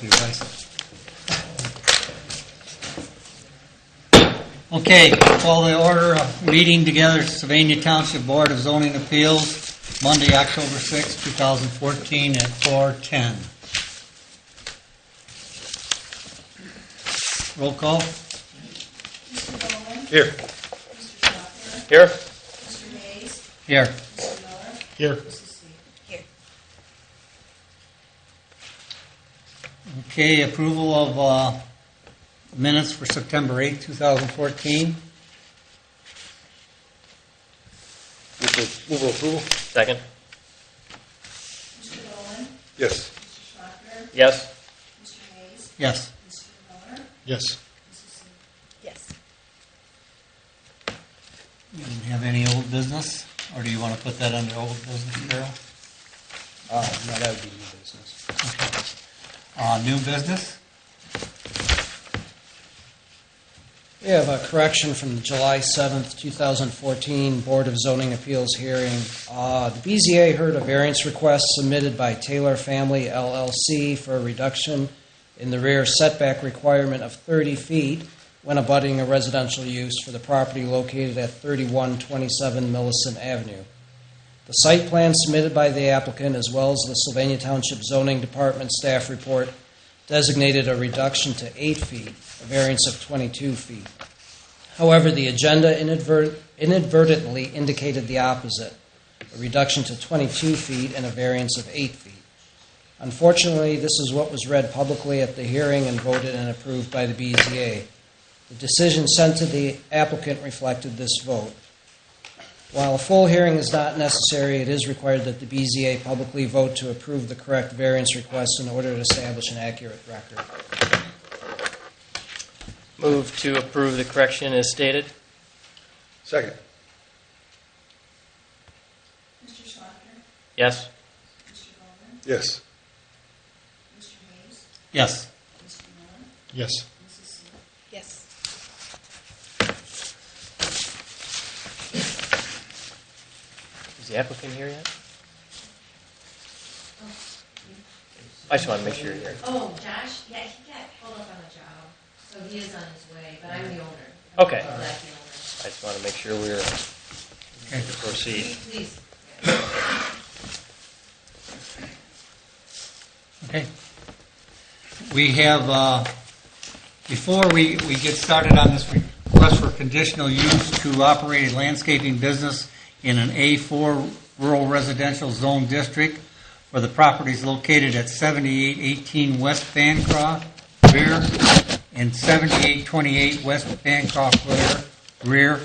you, guys. Okay, call the order of meeting together, Sylvania Township Board of Zoning Appeals, Monday, October 6, 2014 at 4:10. Roll call. Mr. Bowman? Here. Mr. Schlocker? Here. Mr. Hayes? Here. Mr. Miller? Here. Mrs. C? Here. Okay, approval of minutes for September 8, 2014. Move approval. Second. Mr. Bowman? Yes. Mr. Schlocker? Yes. Mr. Hayes? Yes. Mr. Miller? Yes. Mrs. C? Yes. You didn't have any old business, or do you want to put that under old business, Carol? No, that would be new business. Okay. New business? We have a correction from the July 7th, 2014 Board of Zoning Appeals hearing. The BZA heard a variance request submitted by Taylor Family LLC for a reduction in the rear setback requirement of 30 feet when abutting a residential use for the property located at 3127 Millicent Avenue. The site plan submitted by the applicant, as well as the Sylvania Township Zoning Department staff report, designated a reduction to 8 feet, a variance of 22 feet. However, the agenda inadvertently indicated the opposite, a reduction to 22 feet and a variance of 8 feet. Unfortunately, this is what was read publicly at the hearing and voted and approved by the BZA. The decision sent to the applicant reflected this vote. While a full hearing is not necessary, it is required that the BZA publicly vote to approve the correct variance request in order to establish an accurate record. Move to approve the correction as stated. Second. Mr. Schlocker? Yes. Mr. Bowman? Yes. Mr. Hayes? Yes. Mr. Miller? Yes. Mrs. C? Yes. Is the applicant here yet? I just want to make sure you're here. Oh, Josh? Yeah, he got held up on a job, so he is on his way, but I'm the owner. Okay. I'm the owner. I just want to make sure we're Okay. to proceed. Please. Okay. We have, before we get started on this request for conditional use to operate a landscaping business in an A4 rural residential zone district for the properties located at 7818 West Bancroft rear and 7828 West Bancroft rear,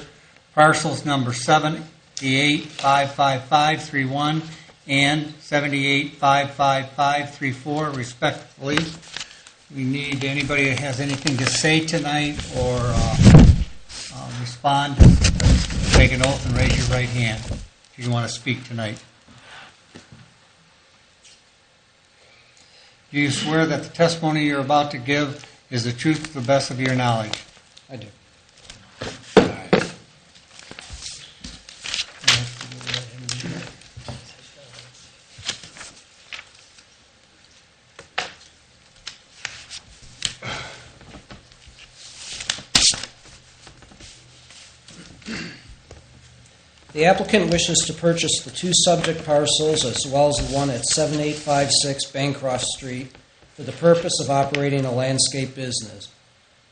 parcels number 78,555,31 and 78,555,34 respectively. We need anybody that has anything to say tonight or respond, take an oath and raise your right hand if you want to speak tonight. Do you swear that the testimony you're about to give is the truth to the best of your knowledge? I do. The applicant wishes to purchase the two subject parcels as well as the one at 7856 Bancroft Street for the purpose of operating a landscape business.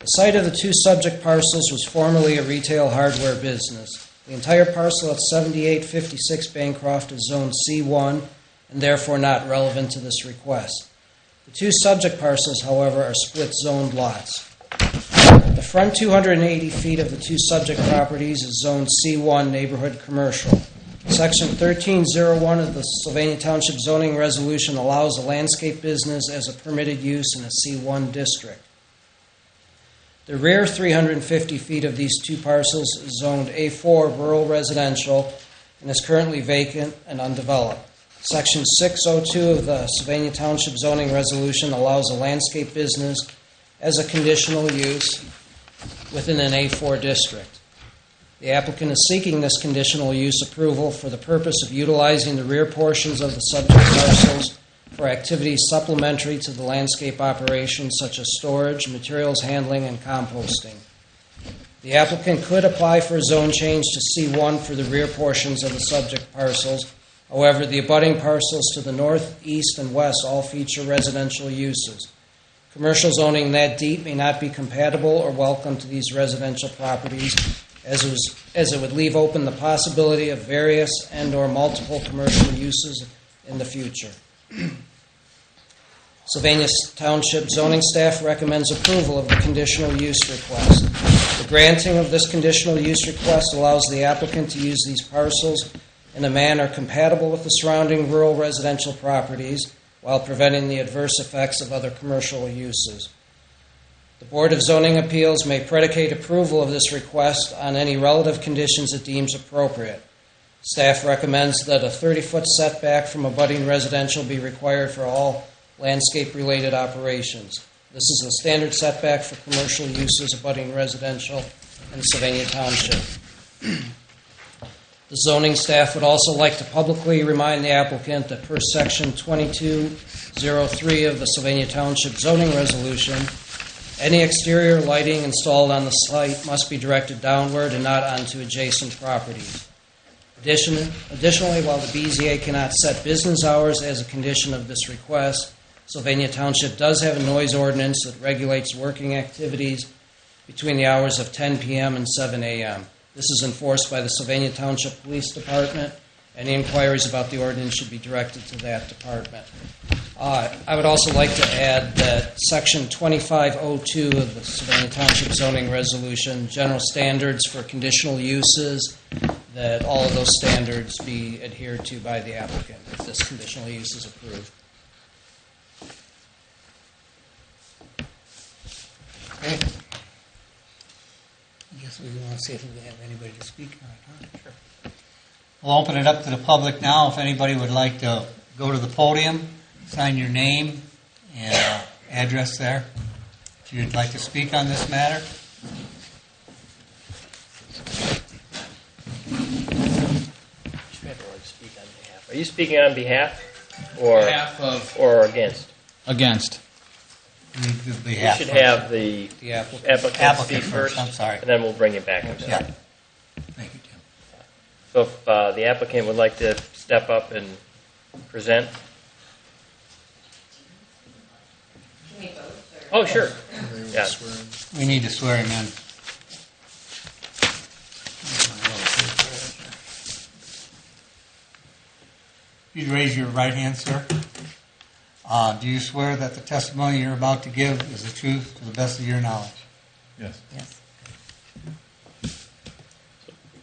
The site of the two subject parcels was formerly a retail hardware business. The entire parcel at 7856 Bancroft is zoned C1 and therefore not relevant to this request. The two subject parcels, however, are split zoned lots. The front 280 feet of the two subject properties is zoned C1 neighborhood commercial. Section 1301 of the Sylvania Township Zoning Resolution allows a landscape business as a permitted use in a C1 district. The rear 350 feet of these two parcels is zoned A4 rural residential and is currently vacant and undeveloped. Section 602 of the Sylvania Township Zoning Resolution allows a landscape business as a conditional use within an A4 district. The applicant is seeking this conditional use approval for the purpose of utilizing the rear portions of the subject parcels for activities supplementary to the landscape operations such as storage, materials handling, and composting. The applicant could apply for a zone change to C1 for the rear portions of the subject parcels. However, the abutting parcels to the north, east, and west all feature residential uses. Commercial zoning that deep may not be compatible or welcome to these residential properties, as it would leave open the possibility of various and/or multiple commercial uses in the future. Sylvania Township zoning staff recommends approval of the conditional use request. The granting of this conditional use request allows the applicant to use these parcels in a manner compatible with the surrounding rural residential properties while preventing the adverse effects of other commercial uses. The Board of Zoning Appeals may predicate approval of this request on any relative conditions it deems appropriate. Staff recommends that a 30-foot setback from abutting residential be required for all landscape-related operations. This is the standard setback for commercial uses abutting residential in Sylvania Township. The zoning staff would also like to publicly remind the applicant that per section 2203 of the Sylvania Township zoning resolution, any exterior lighting installed on the site must be directed downward and not onto adjacent properties. Additionally, while the BZA cannot set business hours as a condition of this request, Sylvania Township does have a noise ordinance that regulates working activities between the hours of 10 p.m. and 7 a.m. This is enforced by the Sylvania Township Police Department. Any inquiries about the ordinance should be directed to that department. I would also like to add that Section 2502 of the Sylvania Township zoning resolution, general standards for conditional uses, that all of those standards be adhered to by the applicant if this conditional use is approved. Okay. I guess we want to see if we have anybody to speak on it. Huh? Sure. We'll open it up to the public now. If anybody would like to go to the podium, sign your name and address there. If you'd like to speak on this matter. Are you speaking on behalf or or against? Against. We should have the applicant speak first. I'm sorry. And then we'll bring it back. Yeah. Thank you, Tim. So if the applicant would like to step up and present. Can we both? Oh, sure. Yeah. We need to swear him in. You'd raise your right hand, sir. Do you swear that the testimony you're about to give is the truth to the best of your knowledge? Yes. Yes.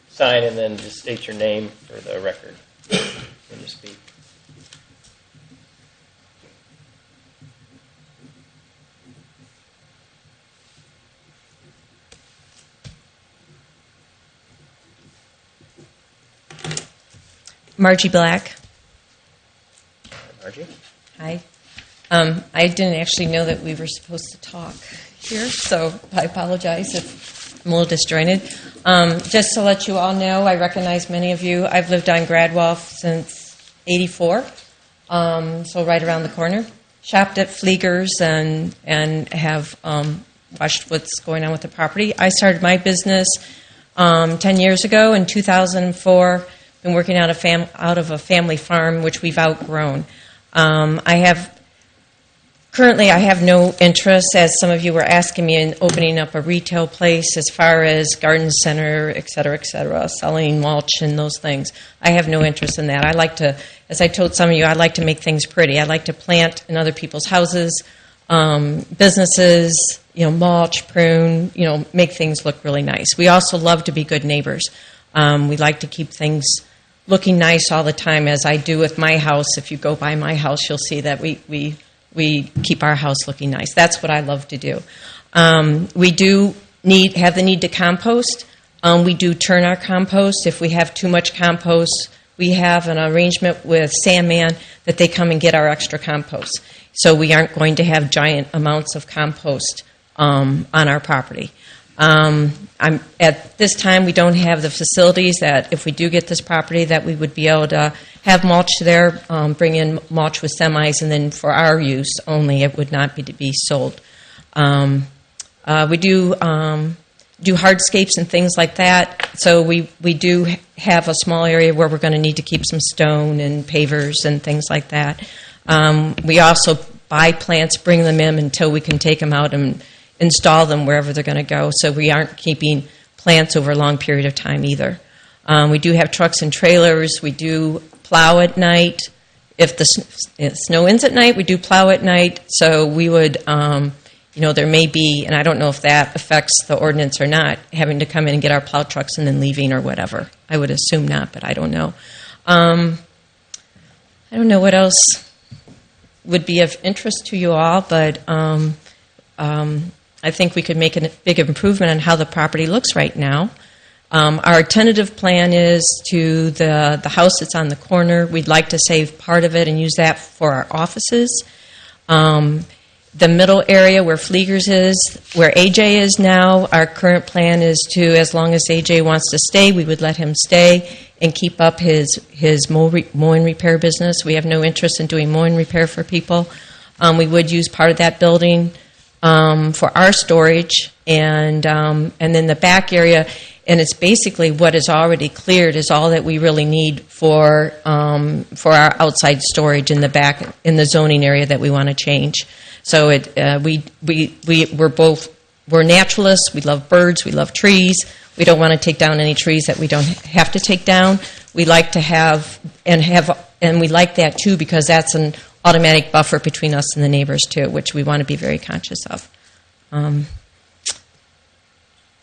Sign and then just state your name for the record when you speak. Margie Black. Margie? Hi. I didn't actually know that we were supposed to talk here, so I apologize if I'm a little disjointed. Just to let you all know, I recognize many of you. I've lived on Gradwell since '84, so right around the corner. Shopped at Flieger's and have watched what's going on with the property. I started my business 10 years ago in 2004. Been working out of a family farm, which we've outgrown. Currently, I have no interest, as some of you were asking me, in opening up a retail place as far as garden center, et cetera, selling mulch and those things. I have no interest in that. I like to, as I told some of you, I like to make things pretty. I like to plant in other people's houses, businesses, mulch, prune, make things look really nice. We also love to be good neighbors. We like to keep things looking nice all the time, as I do with my house. If you go by my house, you'll see that we keep our house looking nice. That's what I love to do. We do have the need to compost. We do turn our compost. If we have too much compost, we have an arrangement with Sandman that they come and get our extra compost. So we aren't going to have giant amounts of compost on our property. At this time, we don't have the facilities that, if we do get this property, that we would be able to have mulch there, bring in mulch with semis, and then for our use only, it would not be to be sold. We do hardscapes and things like that, so we do have a small area where we're going to need to keep some stone and pavers and things like that. We also buy plants, bring them in until we can take them out and install them wherever they're going to go, so we aren't keeping plants over a long period of time either. We do have trucks and trailers. We do plow at night. If the snow ends at night, we do plow at night. So we would, there may be, and I don't know if that affects the ordinance or not, having to come in and get our plow trucks and then leaving or whatever. I would assume not, but I don't know. I don't know what else would be of interest to you all, but I think we could make a big improvement on how the property looks right now. Our tentative plan is to the house that's on the corner. We'd like to save part of it and use that for our offices. The middle area where Fleegers is, where AJ is now, our current plan is to, as long as AJ wants to stay, we would let him stay and keep up his mowing repair business. We have no interest in doing mowing repair for people. We would use part of that building for our storage, and then the back area, and it's basically what is already cleared is all that we really need for our outside storage in the back in the zoning area that we want to change. So we're naturalists. We love birds. We love trees. We don't want to take down any trees that we don't have to take down. We like to have, and we like that too because that's an automatic buffer between us and the neighbors too, which we want to be very conscious of. I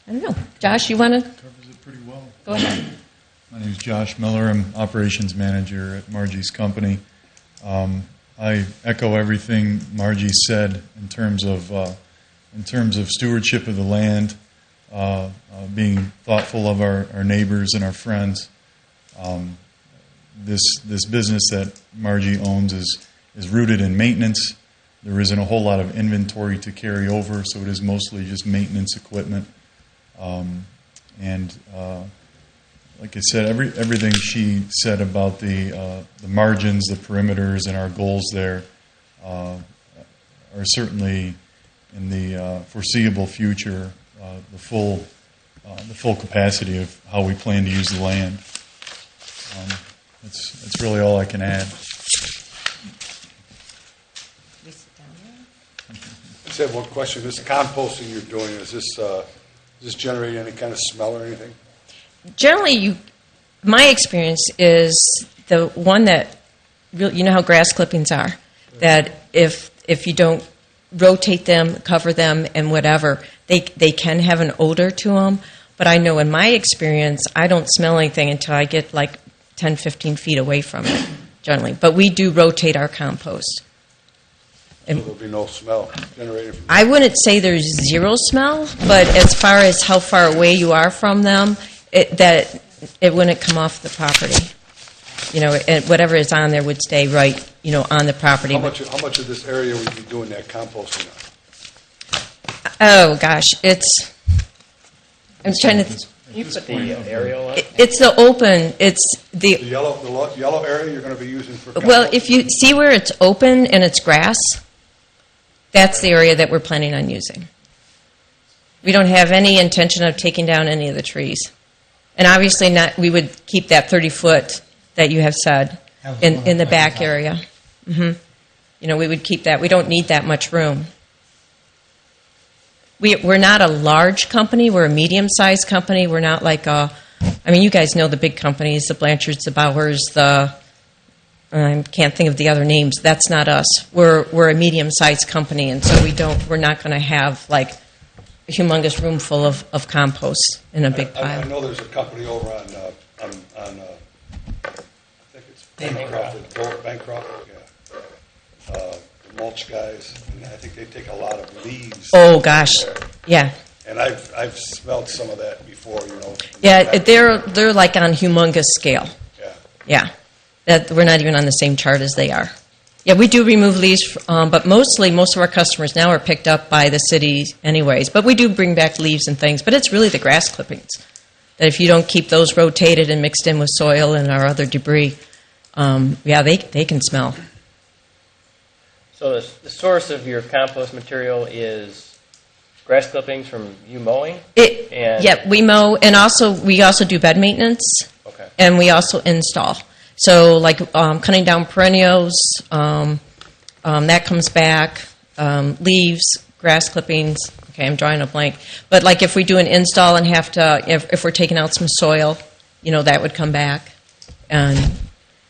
don't know. Josh, you want to? Covers it pretty well. Go ahead. My name is Josh Miller. I'm operations manager at Margie's company. I echo everything Margie said in terms of stewardship of the land, being thoughtful of our neighbors and our friends. This business that Margie owns is rooted in maintenance. There isn't a whole lot of inventory to carry over, so it is mostly just maintenance equipment. Like I said, everything she said about the margins, the perimeters, and our goals there are certainly in the foreseeable future the full capacity of how we plan to use the land. That's really all I can add. I just have one question. This composting you're doing, does this generate any kind of smell or anything? Generally, my experience is the one that, you know how grass clippings are, that if you don't rotate them, cover them, and whatever, they can have an odor to them. But I know in my experience, I don't smell anything until I get like 10, 15 feet away from it, generally. But we do rotate our compost. So there'll be no smell generated from I wouldn't say there's zero smell, but as far as how far away you are from them, it wouldn't come off the property. Whatever is on there would stay right, on the property. How much of this area would you be doing that composting on? Oh gosh, I'm trying to. You put the aerial up? It's the open. It's The yellow area you're going to be using for composting? well. If you see where it's open and it's grass, that's the area that we're planning on using. We don't have any intention of taking down any of the trees. And obviously not. We would keep that 30-foot that you have said in the back area. We would keep that. We don't need that much room. We're not a large company. We're a medium-sized company. We're not like you guys know the big companies, the Blanchards, the Bowers, I can't think of the other names. That's not us. We're a medium-sized company, and so we're not going to have like a humongous room full of compost in a big pile. I know there's a company over on I think it's Bancroft, yeah. The mulch guys, and I think they take a lot of leaves. Oh gosh, there. Yeah. And I've smelled some of that before, Yeah, they're like on humongous scale. Yeah. That we're not even on the same chart as they are. Yeah, we do remove leaves, but most of our customers now are picked up by the city anyways. But we do bring back leaves and things. But it's really the grass clippings that if you don't keep those rotated and mixed in with soil and our other debris, yeah, they can smell. So the source of your compost material is grass clippings from you mowing? Yeah, we mow, and we also do bed maintenance, Okay. and we also install. So, like cutting down perennials, that comes back. Leaves, grass clippings. Okay, I'm drawing a blank. But like if we do an install and have to, if we're taking out some soil, that would come back. And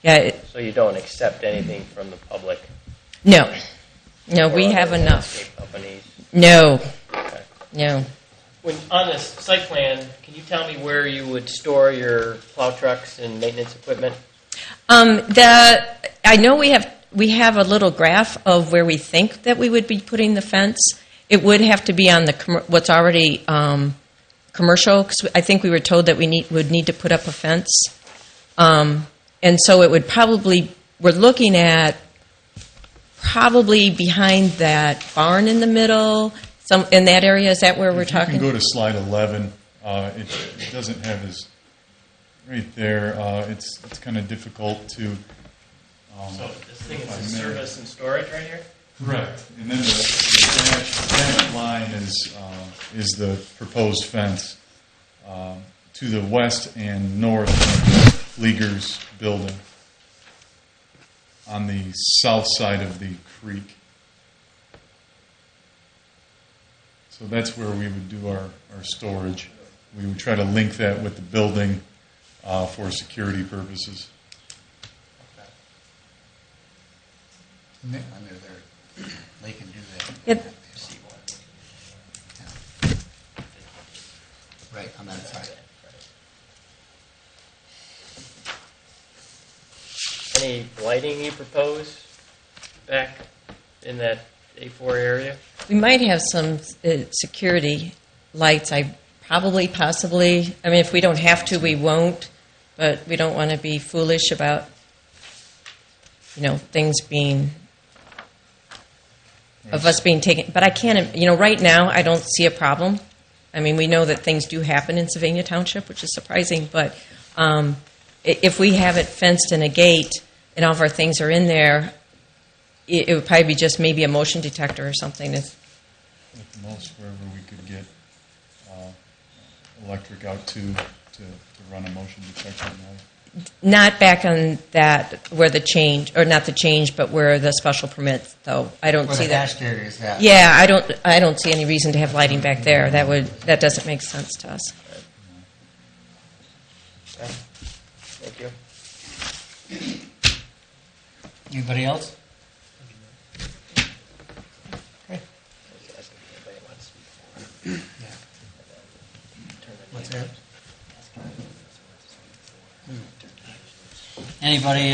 yeah. So you don't accept anything from the public? No, we or have other enough. landscape companies? No, Okay. no. When on this site plan, can you tell me where you would store your plow trucks and maintenance equipment? I know we have a little graph of where we think that we would be putting the fence. It would have to be on what's already commercial, because I think we were told that we would need to put up a fence. And so it would we're looking at probably behind that barn in the middle, in that area. Is that where we're talking? You can go to slide 11. It doesn't have his right there. It's kind of difficult to. So this thing is the service and storage right here? Correct. And then the dashed line is the proposed fence to the west and north of Leaguer's building on the south side of the creek. So that's where we would do our storage. We would try to link that with the building for security purposes. Under there, they can do that. Yep. Right, on that side. Any lighting you propose back in that A4 area? We might have some security lights. Possibly. I mean, if we don't have to, we won't. But we don't want to be foolish about, things being of us being taken. But I can't. Right now, I don't see a problem. I mean, we know that things do happen in Sylvania Township, which is surprising. But if we have it fenced in a gate and all of our things are in there, it would probably be just maybe a motion detector or something. At the most, wherever we could get electric out to run a motion detector. Not back on that where the change, or not the change, but where the special permit. Though I don't Where see the that. dashed area is at. Yeah, I don't see any reason to have lighting back there. That doesn't make sense to us. Okay. Thank you. Anybody else? Okay. What's that? Anybody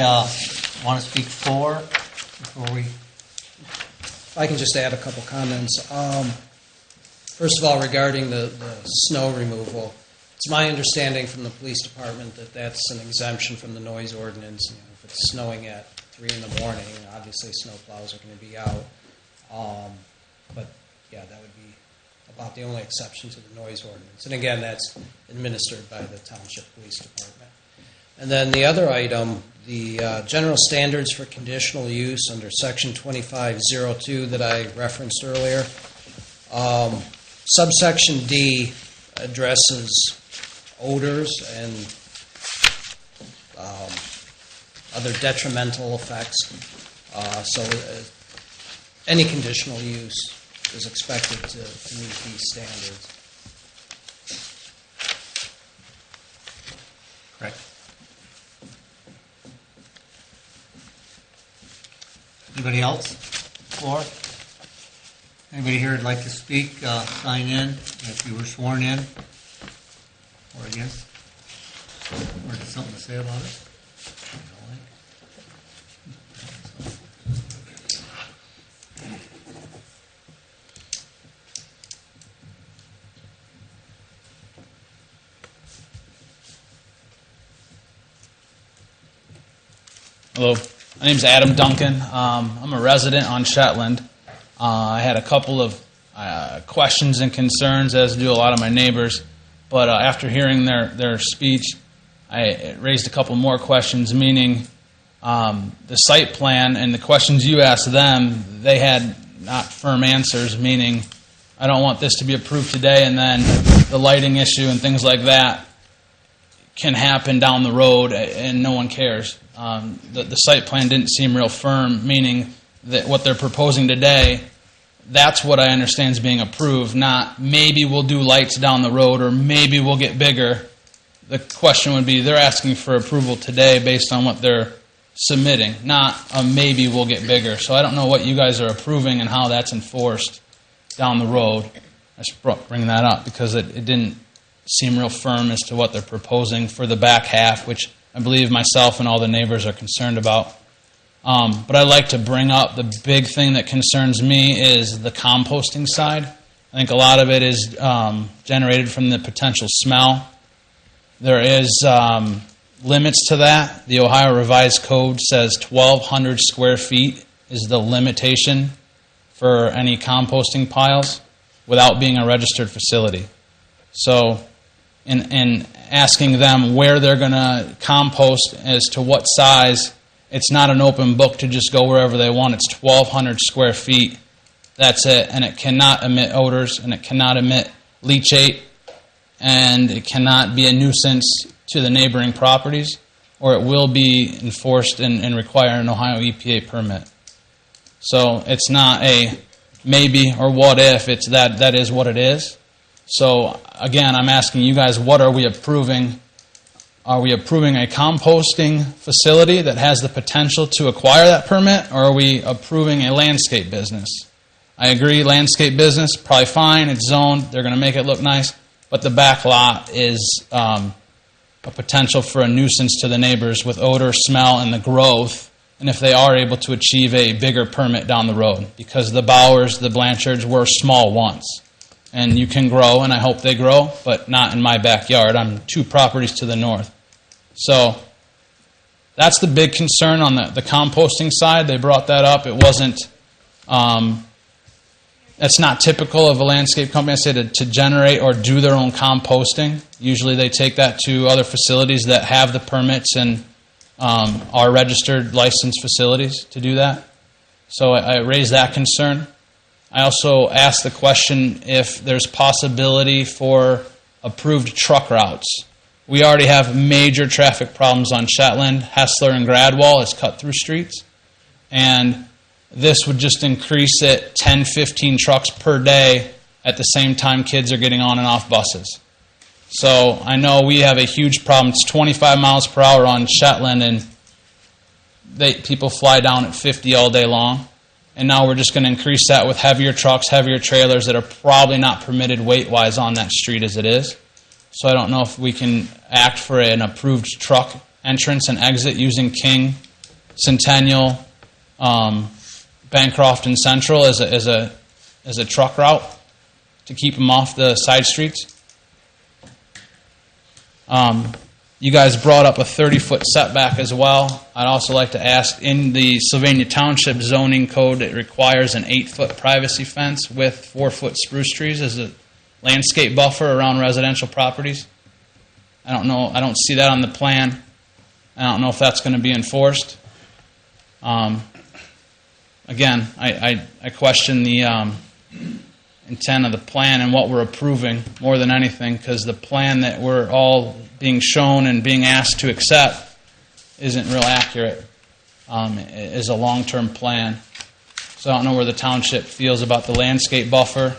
want to speak for before we? If I can just add a couple comments. First of all, regarding the snow removal, it's my understanding from the police department that that's an exemption from the noise ordinance. If it's snowing at 3 in the morning, obviously snow plows are going to be out. But yeah, that would be about the only exception to the noise ordinance. And again, that's administered by the Township Police Department. And then the other item, the general standards for conditional use under Section 2502 that I referenced earlier. Subsection D addresses odors and other detrimental effects. So any conditional use is expected to meet these standards. Correct. Anybody else? Floor? Anybody here would like to speak, sign in if you were sworn in or against? Or just something to say about it? Hello, my name's Adam Duncan. I'm a resident on Shetland. I had a couple of questions and concerns, as do a lot of my neighbors, but after hearing their speech, I raised a couple more questions, meaning The site plan and the questions you asked them, they had not firm answers, meaning I don't want this to be approved today and then the lighting issue and things like that can happen down the road and no one cares. The site plan didn't seem real firm, meaning that what they're proposing today, that's what I understand is being approved, not maybe we'll do lights down the road or maybe we'll get bigger. The question would be they're asking for approval today based on what they're submitting, not a maybe we'll get bigger. So I don't know what you guys are approving and how that's enforced down the road. I just bring that up because it didn't seem real firm as to what they're proposing for the back half, which I believe myself and all the neighbors are concerned about. But I'd like to bring up the big thing that concerns me is the composting side. I think a lot of it is generated from the potential smell. There is limits to that. The Ohio Revised Code says 1,200 square feet is the limitation for any composting piles without being a registered facility. So in asking them where they're going to compost as to what size, it's not an open book to just go wherever they want. It's 1,200 square feet. That's it. And it cannot emit odors, and it cannot emit leachate, and it cannot be a nuisance to the neighboring properties, or it will be enforced and require an Ohio EPA permit. So it's not a maybe or what if, it's that is what it is. So again, I'm asking you guys, what are we approving? Are we approving a composting facility that has the potential to acquire that permit, or are we approving a landscape business? I agree, landscape business, probably fine, it's zoned, they're going to make it look nice, but the back lot is a potential for a nuisance to the neighbors with odor, smell, and the growth, and if they are able to achieve a bigger permit down the road, because the Bowers, the Blanchards were small once. And you can grow, and I hope they grow, but not in my backyard. I'm 2 properties to the north. So that's the big concern on the composting side. They brought that up. It wasn't, that's not typical of a landscape company, I say, to generate or do their own composting. Usually they take that to other facilities that have the permits and are registered, licensed facilities to do that. So I raised that concern. I also asked the question if there's possibility for approved truck routes. We already have major traffic problems on Shetland. Hessler and Gradwall is cut-through streets. And this would just increase it 10, 15 trucks per day at the same time kids are getting on and off buses. So I know we have a huge problem. It's 25 miles per hour on Shetland, and people fly down at 50 all day long. And now we're just going to increase that with heavier trucks, heavier trailers that are probably not permitted weight-wise on that street as it is. So I don't know if we can act for an approved truck entrance and exit using King, Centennial, Bancroft, and Central as a truck route to keep them off the side streets. You guys brought up a 30-foot setback as well. I'd also like to ask, in the Sylvania Township zoning code, it requires an 8-foot privacy fence with 4-foot spruce trees as a landscape buffer around residential properties. I don't know. I don't see that on the plan. I don't know if that's going to be enforced. Again, I question the intent of the plan and what we're approving more than anything, because the plan that we're all being shown and being asked to accept isn't real accurate as a long-term plan. So I don't know where the township feels about the landscape buffer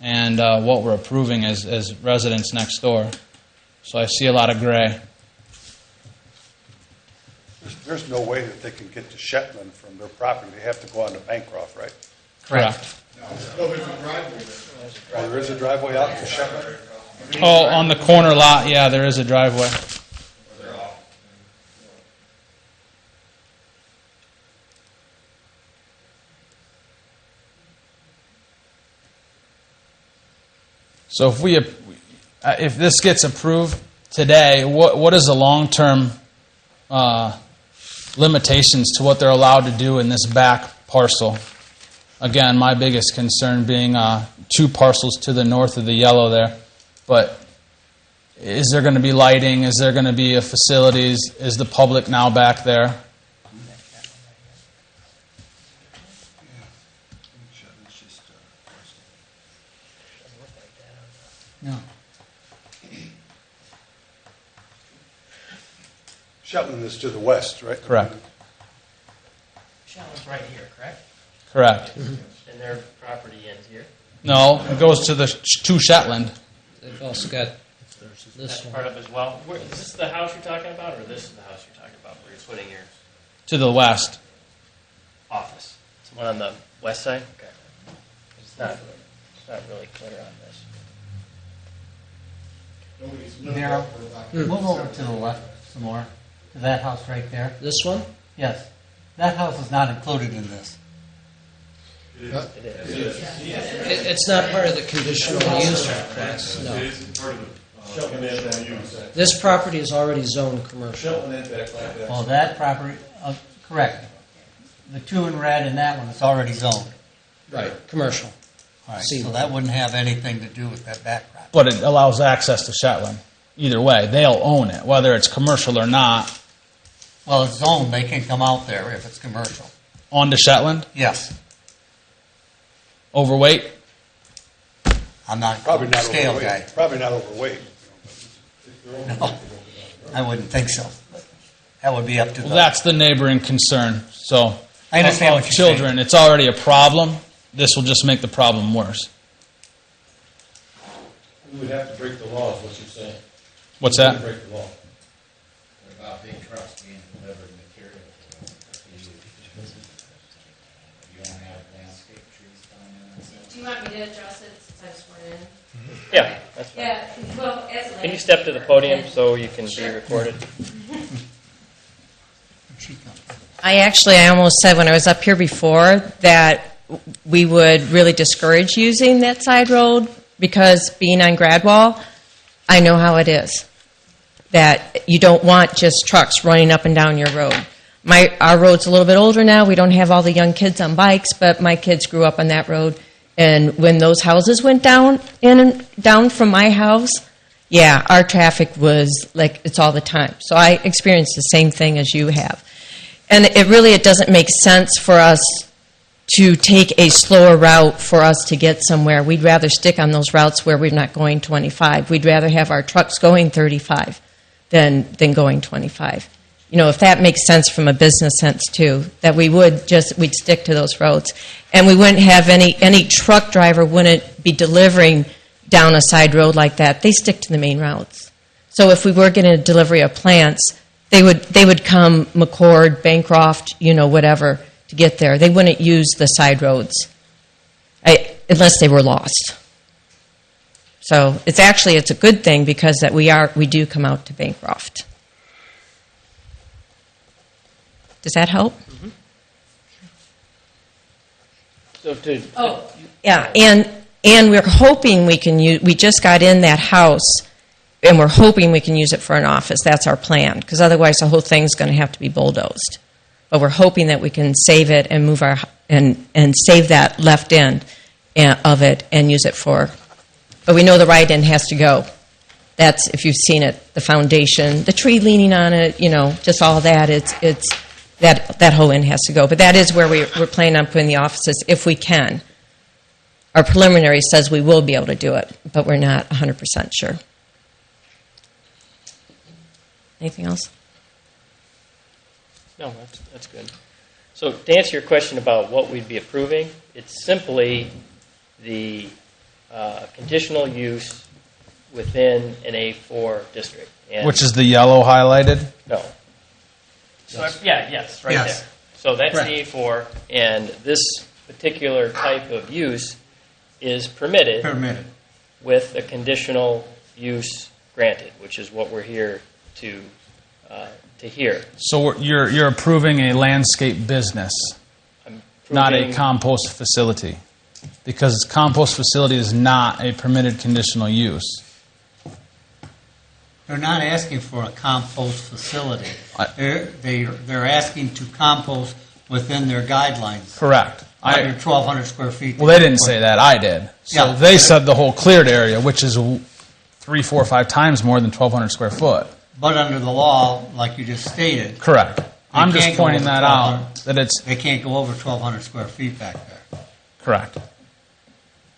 and what we're approving as residents next door. So I see a lot of gray. There's no way that they can get to Shetland from their property. They have to go on to Bancroft, right? Correct. Oh, there is a driveway out to Shetland? Oh, on the corner lot, yeah, there is a driveway. So if this gets approved today, what is the long-term limitations to what they're allowed to do in this back parcel? Again, my biggest concern being 2 parcels to the north of the yellow there. But is there going to be lighting? Is there going to be facilities? Is the public now back there? No. Shetland is to the west, right? Correct. Shetland's right here, correct? Correct. And their property ends here. No, it goes to Shetland. They've also got this That's one. part of as well. Is this the house you're talking about, or this is the house you're talking about where you're putting your To the west. office? It's one on the west side? Okay. It's not really clear on this. Darryl, move over to the left some more, to that house right there. This one? Yes. That house is not included in this. It is. It's not part of the conditional use request, no. This property is already zoned commercial. Well, that property, correct. The two in red and that one is already zoned. Right, commercial. All right, See. so that wouldn't have anything to do with that back property. But it allows access to Shetland. Either way, they'll own it, whether it's commercial or not. Well, it's zoned, they can come out there if it's commercial. On to Shetland, Yes. overweight. I'm not Probably a not scale overweight. guy. Probably not overweight. No, I wouldn't think so. That would be up to Well, the... that's the neighboring concern. So, I understand of what you're children, it's already a problem. This will just make the problem worse. We would have to break the law, is what you're saying. What's We that? would break the law. What about big trucks being delivered material to you? You want to have landscape trees coming in and stuff? Do you want me to address it since I've sworn in? Yeah, that's fine. Yeah, well, as a Can you step to the podium so you can be Sure. recorded? I almost said when I was up here before that we would really discourage using that side road because being on Gradwall, I know how it is. That you don't want just trucks running up and down your road. Our road's a little bit older now. We don't have all the young kids on bikes, but my kids grew up on that road. And when those houses went down from my house, yeah, our traffic was like it's all the time. So I experienced the same thing as you have. And it doesn't make sense for us to take a slower route for us to get somewhere. We'd rather stick on those routes where we're not going 25. We'd rather have our trucks going 35 than going 25. You know, if that makes sense from a business sense too, that we'd stick to those roads. And we wouldn't have any truck driver wouldn't be delivering down a side road like that. They stick to the main routes. So if we were getting a delivery of plants, they would come McCord, Bancroft, whatever, to get there. They wouldn't use the side roads unless they were lost. So it's a good thing because that we do come out to Bancroft. Does that help? Mm-hmm. So Yeah, and we're hoping we can use. We just got in that house, and we're hoping we can use it for an office. That's our plan, because otherwise the whole thing's going to have to be bulldozed. But we're hoping that we can save it and move and save that left end of it and use it for. But we know the right end has to go. That's if you've seen it, the foundation, the tree leaning on it, just all that. It's that whole end has to go. But that is where we're planning on putting the offices if we can. Our preliminary says we will be able to do it, but we're not 100% sure. Anything else? No, that's good. So to answer your question about what we'd be approving, it's simply the conditional use within an A4 district. And Which is the yellow highlighted? No. So yes, right Yes. there. So that's Correct. the A4, and this particular type of use is permitted with a conditional use granted, which is what we're here to hear. So you're approving a landscape business, I'm not a proving- compost facility, because compost facility is not a permitted conditional use. They're not asking for a compost facility. I- They're asking to compost within their guidelines. Correct. Under 1,200 square feet. Well, they didn't say that. I did. So Yeah. they said the whole cleared area, which is 3, 4, 5 times more than 1,200 square foot. But under the law, like you just stated, Correct. I'm just can't go pointing over that 1,200. out. That it's they can't go over 1,200 square feet back there. correct.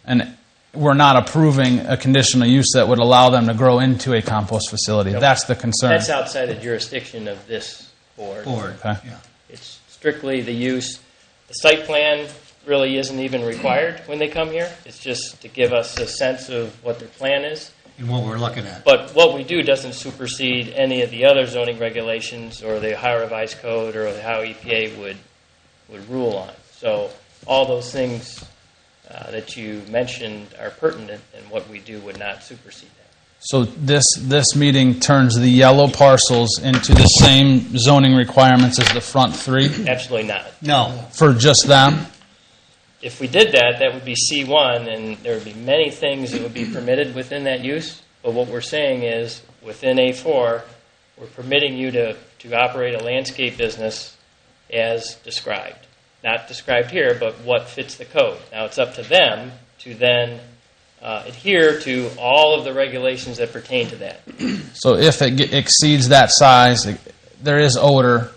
And we're not approving a conditional use that would allow them to grow into a compost facility. No. That's the concern. That's outside the jurisdiction of this board. Okay. Yeah. It's strictly the use. The site plan really isn't even required when they come here. It's just to give us a sense of what their plan is. And what we're looking at. But what we do doesn't supersede any of the other zoning regulations or the Ohio Revised Code or how EPA would rule on. So all those things that you mentioned are pertinent, and what we do would not supersede that. So this meeting turns the yellow parcels into the same zoning requirements as the front three Absolutely not. No. for just them? If we did that, that would be C1, and there would be many things that would be permitted within that use. But what we're saying is, within A4, we're permitting you to operate a landscape business as described. Not described here, but what fits the code. Now, it's up to them to then adhere to all of the regulations that pertain to that. So if it exceeds that size, there is odor,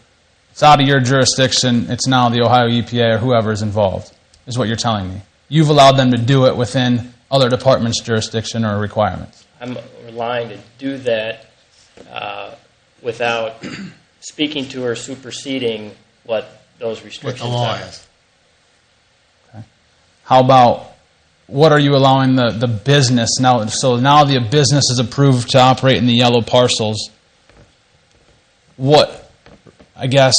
it's out of your jurisdiction, it's now the Ohio EPA or whoever is involved, is what you're telling me. You've allowed them to do it within other departments' jurisdiction or requirements. I'm relying to do that without speaking to or superseding what those What restrictions the law are. is. Okay. How about, what are you allowing the business now? So now the business is approved to operate in the yellow parcels. What, I guess,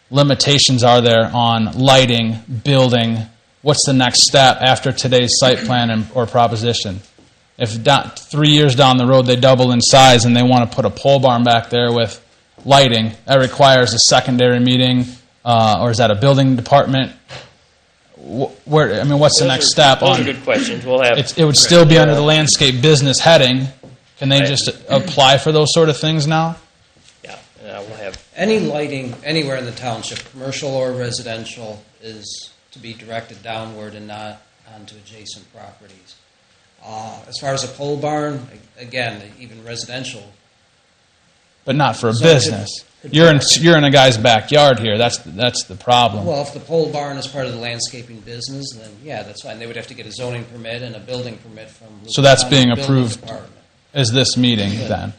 limitations are there on lighting, building? What's the next step after today's site plan or proposition? If 3 years down the road they double in size and they want to put a pole barn back there with lighting, that requires a secondary meeting, or is that a building department? What's the next step? Those are good questions. We'll have. It would still be under the landscape business heading. Can they just apply for those sort of things now? Yeah, we'll have. Any lighting anywhere in the township, commercial or residential, is to be directed downward and not onto adjacent properties. As far as a pole barn, again, even residential. But not for a So business. You're in a guy's backyard here. That's the problem. Well, if the pole barn is part of the landscaping business, then yeah, that's fine. They would have to get a zoning permit and a building permit from. So that's the being building approved department. as this meeting then.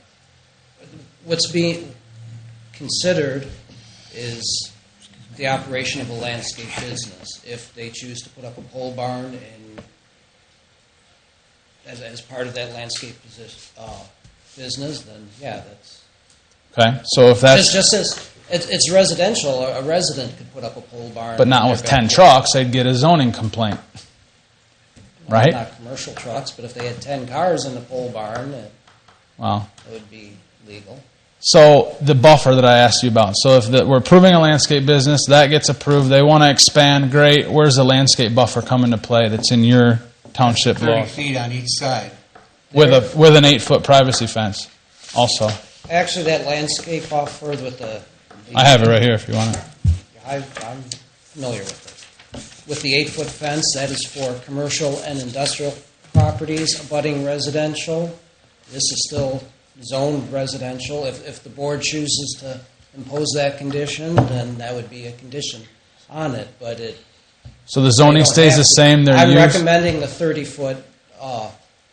What's being considered is the operation of a landscape business. If they choose to put up a pole barn and as part of that landscape business, then yeah, that's. Okay, so if that's Just as it's residential, a resident could put up a pole barn. but not in with their 10 backyard. trucks, they'd get a zoning complaint, right? Not commercial trucks, but if they had 10 cars in the pole barn, it Well, would be legal. so the buffer that I asked you about. So if we're approving a landscape business, that gets approved. They want to expand. Great. Where's the landscape buffer come into play? That's in your township 30 law feet on each side. with an 8-foot privacy fence. Also, Actually, that landscape buffer with the I have it right here if you want it. I'm familiar with it. With the 8-foot fence, that is for commercial and industrial properties abutting residential. This is still zoned residential. If the board chooses to impose that condition, then that would be a condition on it. But So the zoning they don't stays have the to- same. They're I'm used. recommending the 30-foot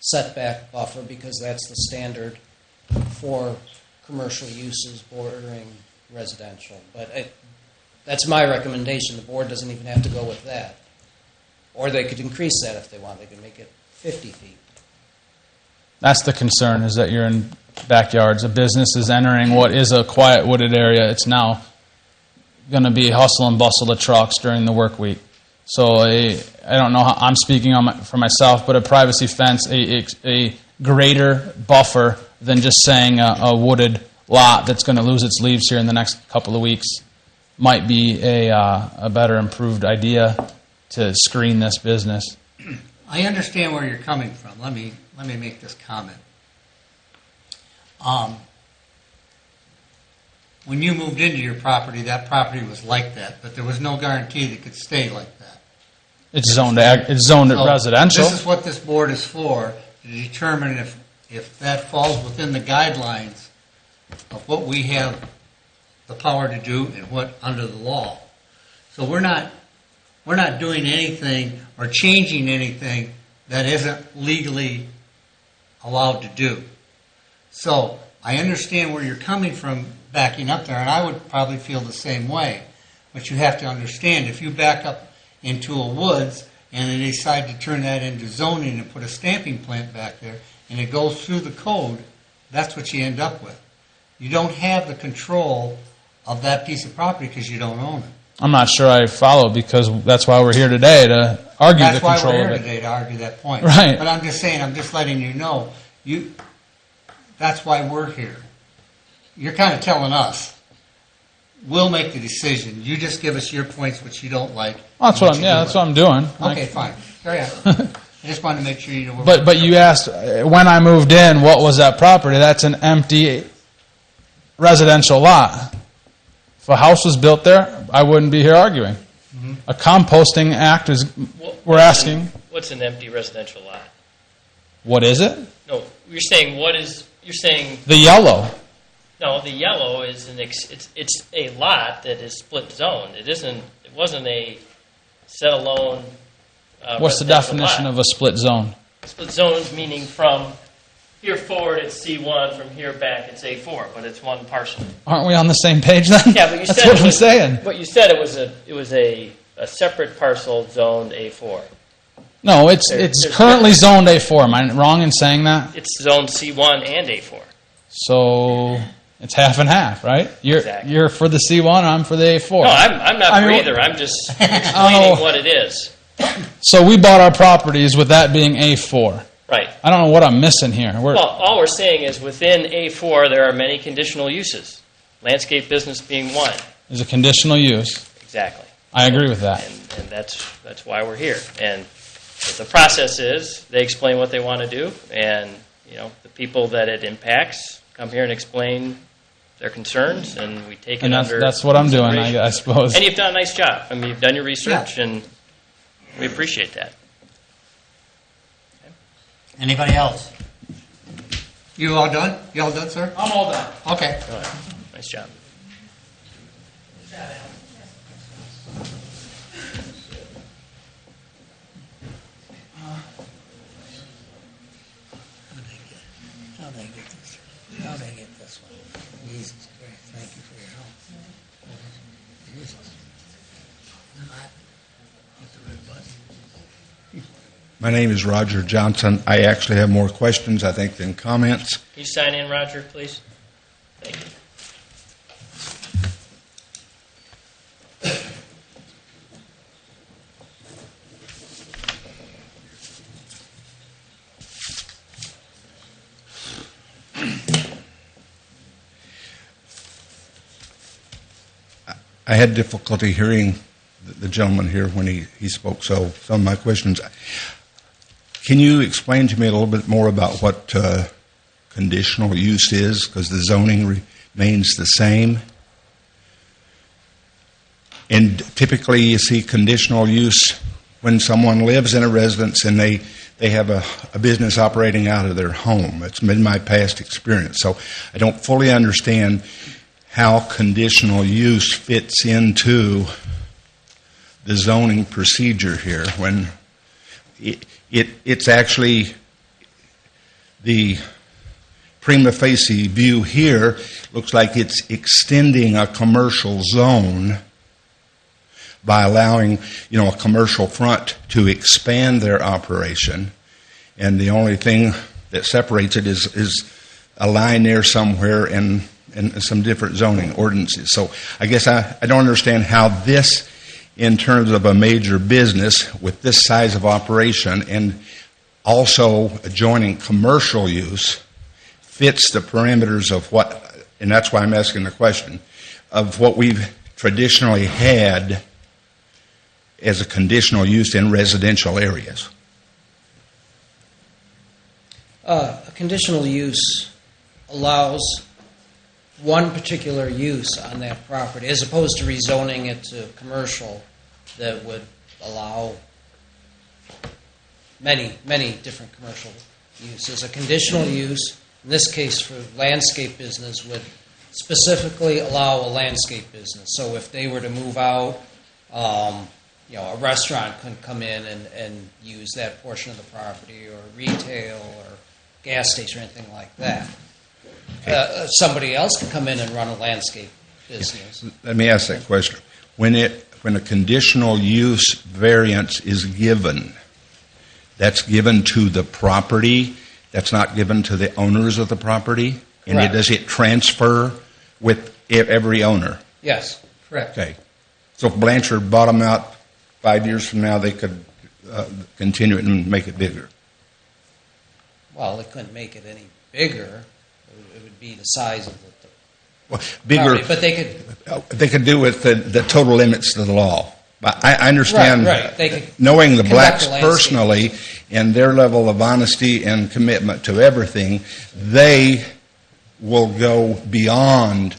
setback buffer because that's the standard for commercial uses bordering residential. But that's my recommendation. The board doesn't even have to go with that. Or they could increase that if they want. They could make it 50 feet. That's the concern, is that you're in backyards. A business is entering what is a quiet wooded area. It's now going to be hustle and bustle of trucks during the work week. So I don't know how I'm speaking for myself, but a privacy fence, a greater buffer than just saying a wooded lot that's going to lose its leaves here in the next couple of weeks might be a better improved idea to screen this business. I understand where you're coming from. Let me make this comment. When you moved into your property, that property was like that, but there was no guarantee that it could stay like that. It's zoned residential. This is what this board is for, to determine if that falls within the guidelines of what we have the power to do and what under the law. So we're not doing anything or changing anything that isn't legally allowed to do. So I understand where you're coming from backing up there, and I would probably feel the same way. But you have to understand, if you back up into a woods and they decide to turn that into zoning and put a stamping plant back there, and it goes through the code, that's what you end up with. You don't have the control of that piece of property because you don't own it. I'm not sure I follow, because that's why we're here today, to argue the That's why control we're of here it. today, to argue that point. Right. But I'm just saying, I'm just letting you know, that's why we're here. You're kind of telling us, we'll make the decision. You just give us your points, which you don't like. That's what I'm doing. Okay, fine. Carry on. I just wanted to make sure you know where But you asked, when I moved in, what was that property? That's an empty residential lot. If a house was built there, I wouldn't be here arguing. Mm-hmm. A composting act is, we're asking. What's an empty residential lot? What is it? No, you're saying you're saying The yellow. no. The yellow is it's a lot that is split zoned. It wasn't a set alone. What's the definition of a split zone? Split zones meaning from here forward it's C1, from here back it's A4, but it's one parcel. Aren't we on the same page then? Yeah, but you That's said what I'm saying. But you said it was a separate parcel zoned A4. No, it's There's currently zoned A4. Am I wrong in saying that? It's zoned C1 and A4. So it's half and half, right? Exactly. You're for the C1, I'm for the A4. No, I'm not for either. I'm just explaining what it is. So we bought our properties with that being A4. Right. I don't know what I'm missing here. Well, all we're saying is within A4 there are many conditional uses. Landscape business being one. There's a conditional use. Exactly. I agree with that. And that's why we're here. And what the process is, they explain what they want to do, and the people that it impacts come here and explain their concerns, and we take it under. That's what I'm doing, consideration. I suppose. And you've done a nice job. I mean, you've done your research, and we appreciate that. Anybody else? You all done? You all done, sir? I'm all done. Okay. All right. Nice job. How did I get this one? Jesus Christ, thank you for your help. Jesus. Hit the red button. My name is Roger Johnson. I actually have more questions, I think, than comments. Can you sign in, Roger, please? Thank you. I had difficulty hearing the gentleman here when he spoke, so some of my questions. Can you explain to me a little bit more about what conditional use is? Because the zoning remains the same. And typically you see conditional use when someone lives in a residence and they have a business operating out of their home. It's been my past experience. So I don't fully understand how conditional use fits into the zoning procedure here when it's actually the prima facie view here looks like it's extending a commercial zone by allowing, a commercial front to expand their operation, and the only thing that separates it is a line there somewhere and some different zoning ordinances. So I guess I don't understand how this, in terms of a major business with this size of operation and also adjoining commercial use, fits the parameters of what, and that's why I'm asking the question, of what we've traditionally had as a conditional use in residential areas. A conditional use allows one particular use on that property, as opposed to rezoning it to commercial that would allow many, many different commercial uses. A conditional use, in this case for landscape business, would specifically allow a landscape business. So if they were to move out a restaurant couldn't come in and use that portion of the property, or retail, or gas station, or anything like that. Somebody else could come in and run a landscape business. Let me ask that question. When a conditional use variance is given, that's given to the property, that's not given to the owners of the property? And Correct. does it transfer with every owner? Yes, correct. Okay. So if Blanchard bought them out 5 years from now, they could continue it and make it bigger? Well, they couldn't make it any bigger. It would be the size of the Well, bigger. property, but they could do with the total limits of the law. I understand, Right. They could knowing the conduct blacks a landscape. personally and their level of honesty and commitment to everything, they will go beyond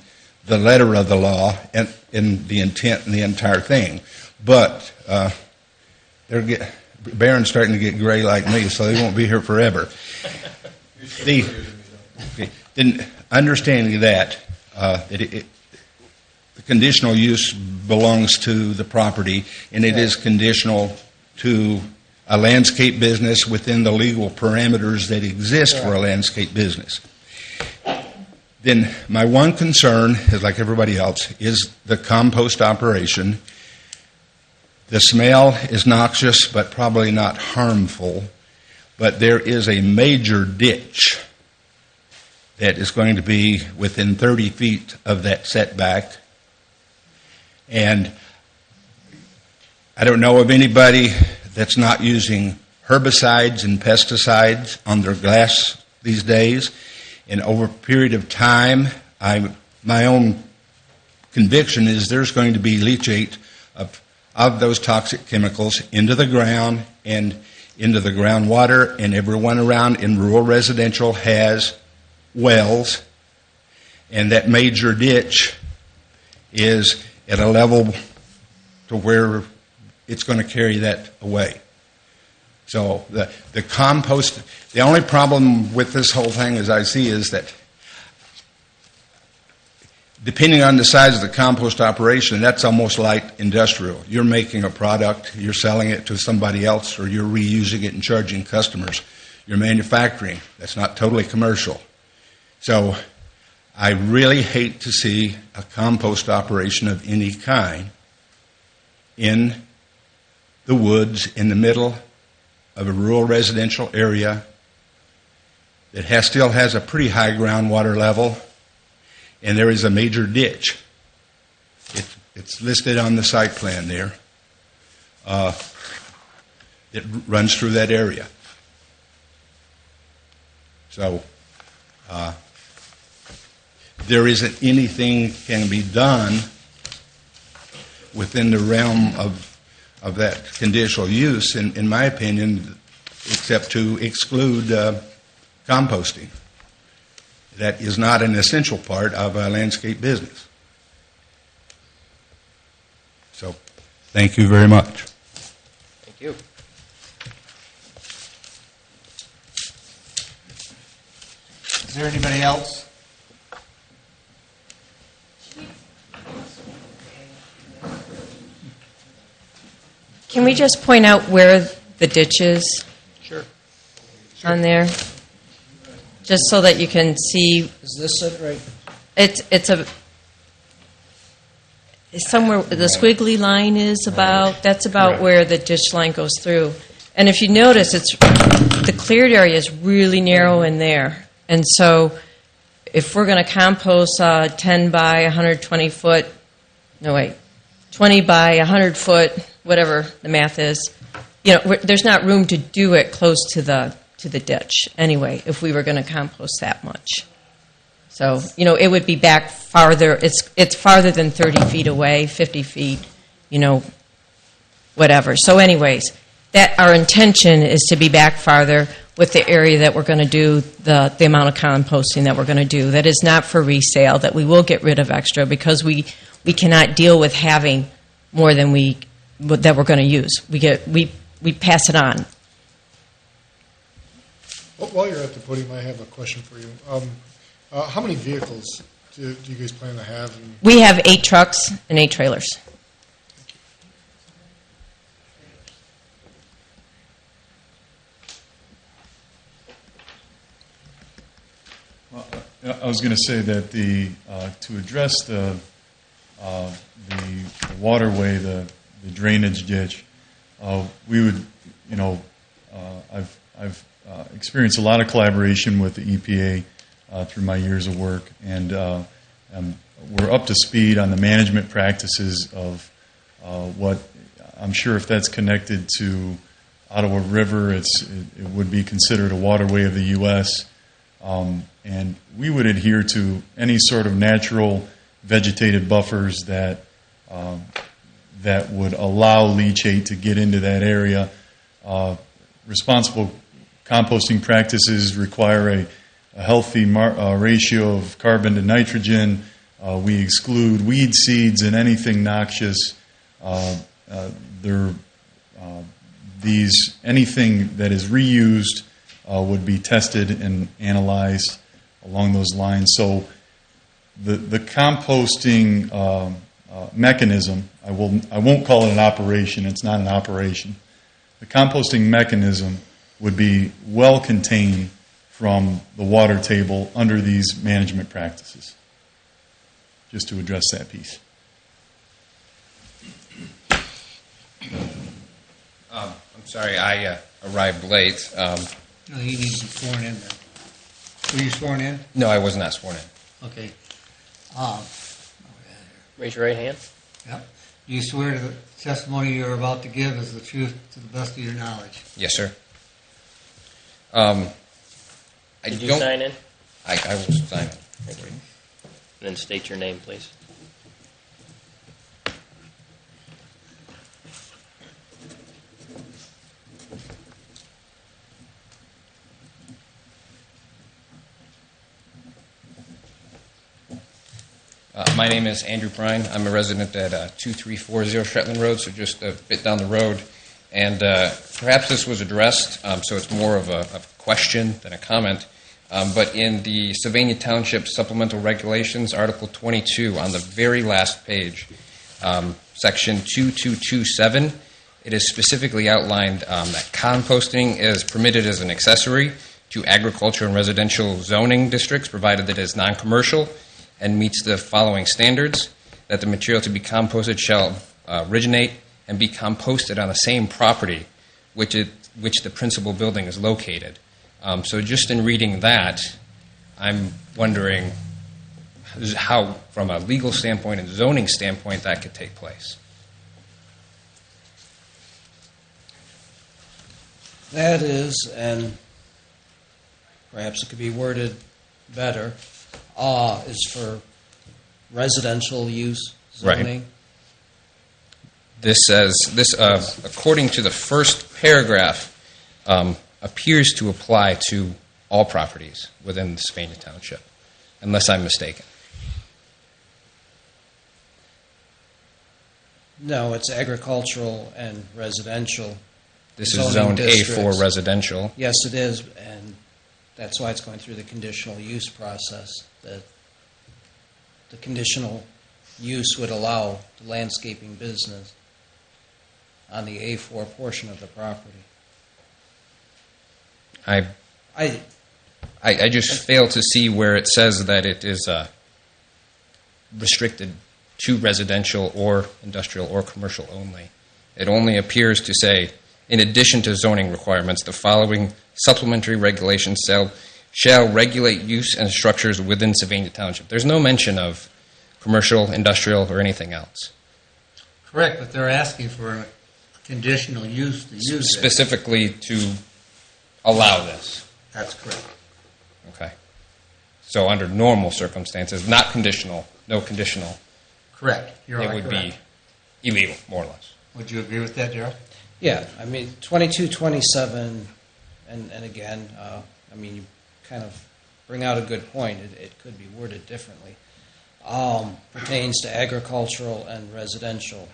the letter of the law and in the intent and the entire thing. But Barron's starting to get gray like me, so they won't be here forever. Understanding that, the conditional use belongs to the property, and it is conditional to a landscape business within the legal parameters that exist for a landscape business. Then my one concern, is like everybody else, is the compost operation. The smell is noxious, but probably not harmful. But there is a major ditch that is going to be within 30 feet of that setback. And I don't know of anybody that's not using herbicides and pesticides on their grass these days. And over a period of time, my own conviction is there's going to be leachate of those toxic chemicals into the ground and into the groundwater, and everyone around in rural residential has wells, and that major ditch is at a level to where it's going to carry that away. So the compost, the only problem with this whole thing as I see is that depending on the size of the compost operation, that's almost light industrial. You're making a product, you're selling it to somebody else, or you're reusing it and charging customers. You're manufacturing. That's not totally commercial. So I really hate to see a compost operation of any kind in the woods in the middle of a rural residential area that still has a pretty high groundwater level, and there is a major ditch. It's listed on the site plan there. It runs through that area. So there isn't anything can be done within the realm of that conditional use, in my opinion, except to exclude composting. That is not an essential part of a landscape business. So, thank you very much. Thank you. Is there anybody else? Can we just point out where the ditch is? Sure. On there? Just so that you can see. Is this it right? It's somewhere the squiggly line is about. That's about where the ditch line goes through. And if you notice, the cleared area is really narrow in there. And so, if we're going to compost 10 by 120 foot, 20 by 100 foot, whatever the math is, there's not room to do it close to the ditch anyway. If we were going to compost that much. So, it would be back farther. It's farther than 30 feet away, 50 feet, whatever. So anyways, that our intention is to be back farther with the area that we're going to do, the amount of composting that we're going to do. That is not for resale, that we will get rid of extra because we cannot deal with having more than that we're going to use. We pass it on. Well, while you're at the podium, I have a question for you. How many vehicles do you guys plan to have? We have 8 trucks and 8 trailers. I was going to say that to address the waterway, the drainage ditch, we would, I've experienced a lot of collaboration with the EPA through my years of work, and we're up to speed on the management practices of what I'm sure if that's connected to Ottawa River, it would be considered a waterway of the U.S. And we would adhere to any sort of natural vegetated buffers that would allow leachate to get into that area. Responsible composting practices require a healthy ratio of carbon to nitrogen. We exclude weed seeds and anything noxious. Anything that is reused would be tested and analyzed along those lines. So the composting mechanism, I won't call it an operation. It's not an operation. The composting mechanism would be well contained from the water table under these management practices. Just to address that piece. I'm sorry, I arrived late. No, he needs to be sworn in then. Were you sworn in? No, I was not sworn in. Okay. Raise your right hand. Yep. Do you swear to the testimony you're about to give is the truth to the best of your knowledge? Yes, sir. Did you sign in? I will sign in. Thank you. And then state your name, please. My name is Andrew Prine. I'm a resident at 2340 Shetland Road, so just a bit down the road. And perhaps this was addressed, so it's more of a question than a comment. But in the Sylvania Township Supplemental Regulations, Article 22, on the very last page, Section 2227, it is specifically outlined that composting is permitted as an accessory to agriculture and residential zoning districts, provided that it is non-commercial and meets the following standards: that the material to be composted shall originate and be composted on the same property which the principal building is located. So just in reading that, I'm wondering how, from a legal standpoint and zoning standpoint, that could take place. That is, and perhaps it could be worded better, is for residential use zoning. Right. This says, according to the first paragraph, appears to apply to all properties within the Sylvania Township, unless I'm mistaken. No, it's agricultural and residential. This is zoned A4 residential. Yes, it is, and that's why it's going through the conditional use process. The conditional use would allow the landscaping business on the A4 portion of the property. I just fail to see where it says that it is restricted to residential or industrial or commercial only. It only appears to say, in addition to zoning requirements, the following supplementary regulations shall regulate use and structures within Sylvania Township. There's no mention of commercial, industrial, or anything else. Correct, but they're asking for a conditional use to use it. Specifically to allow this. That's correct. Okay. So under normal circumstances, not conditional, no conditional, Correct. it would be illegal, more or less. Would you agree with that, Darrell? Yeah, I mean, 2227, and again, you kind of bring out a good point. It could be worded differently. Pertains to agricultural and residential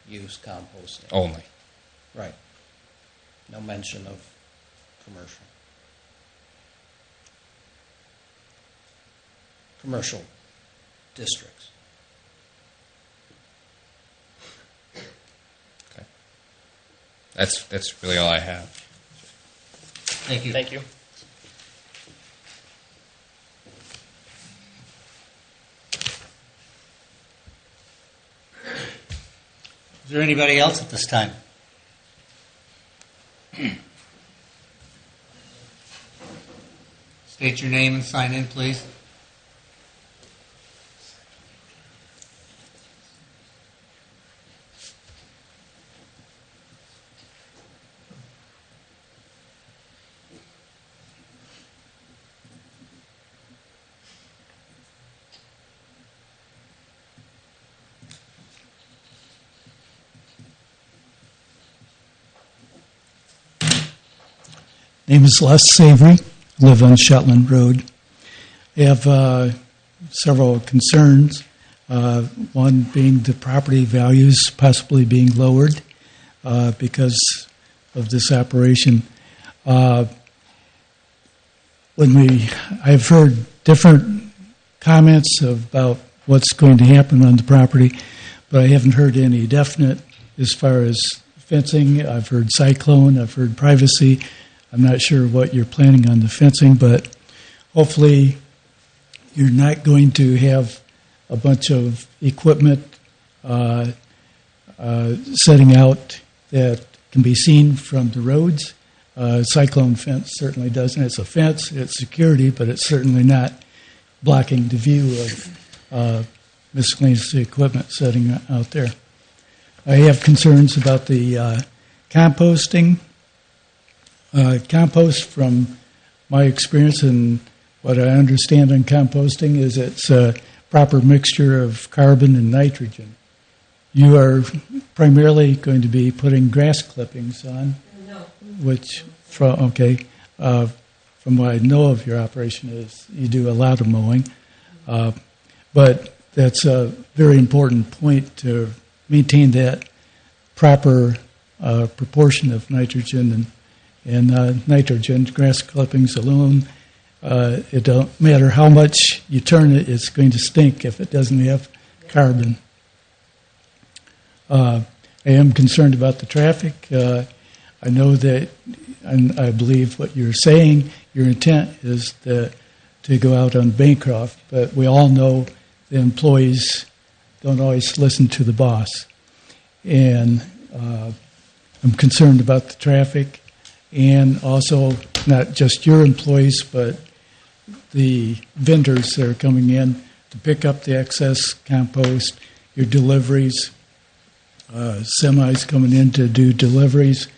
use composting. Only. Right. No mention of commercial. Commercial districts. Okay. That's really all I have. Thank you. Thank you. Is there anybody else at this time? State your name and sign in, please. Name is Les Savory, live on Shetland Road. I have several concerns, one being the property values possibly being lowered because of this operation. I've heard different comments about what's going to happen on the property, but I haven't heard any definite as far as fencing. I've heard cyclone, I've heard privacy. I'm not sure what you're planning on the fencing, but hopefully you're not going to have a bunch of equipment setting out that can be seen from the roads. Cyclone fence certainly doesn't. It's a fence, it's security, but it's certainly not blocking the view of miscellaneous equipment setting out there. I have concerns about the composting. Compost, from my experience and what I understand on composting, is it's a proper mixture of carbon and nitrogen. You are primarily going to be putting grass clippings on, which, from what I know of your operation, is you do a lot of mowing. But that's a very important point to maintain that proper proportion of nitrogen and nitrogen. Grass clippings alone, it don't matter how much you turn it, it's going to stink if it doesn't have carbon. I am concerned about the traffic. I know that, and I believe what you're saying, your intent is to go out on Bancroft, but we all know the employees don't always listen to the boss. And I'm concerned about the traffic, and also not just your employees, but the vendors that are coming in to pick up the excess compost, your deliveries, semis coming in to do deliveries,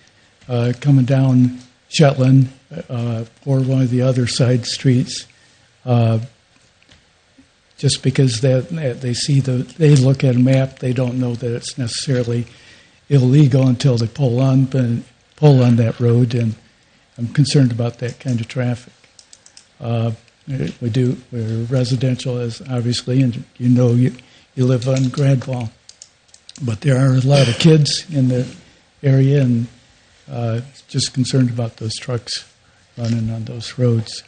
coming down Shetland or one of the other side streets, just because they look at a map, they don't know that it's necessarily illegal until they pull on that road, and I'm concerned about that kind of traffic. We're residential, as obviously, and you live on Gradwall, but there are a lot of kids in the area, and just concerned about those trucks running on those roads.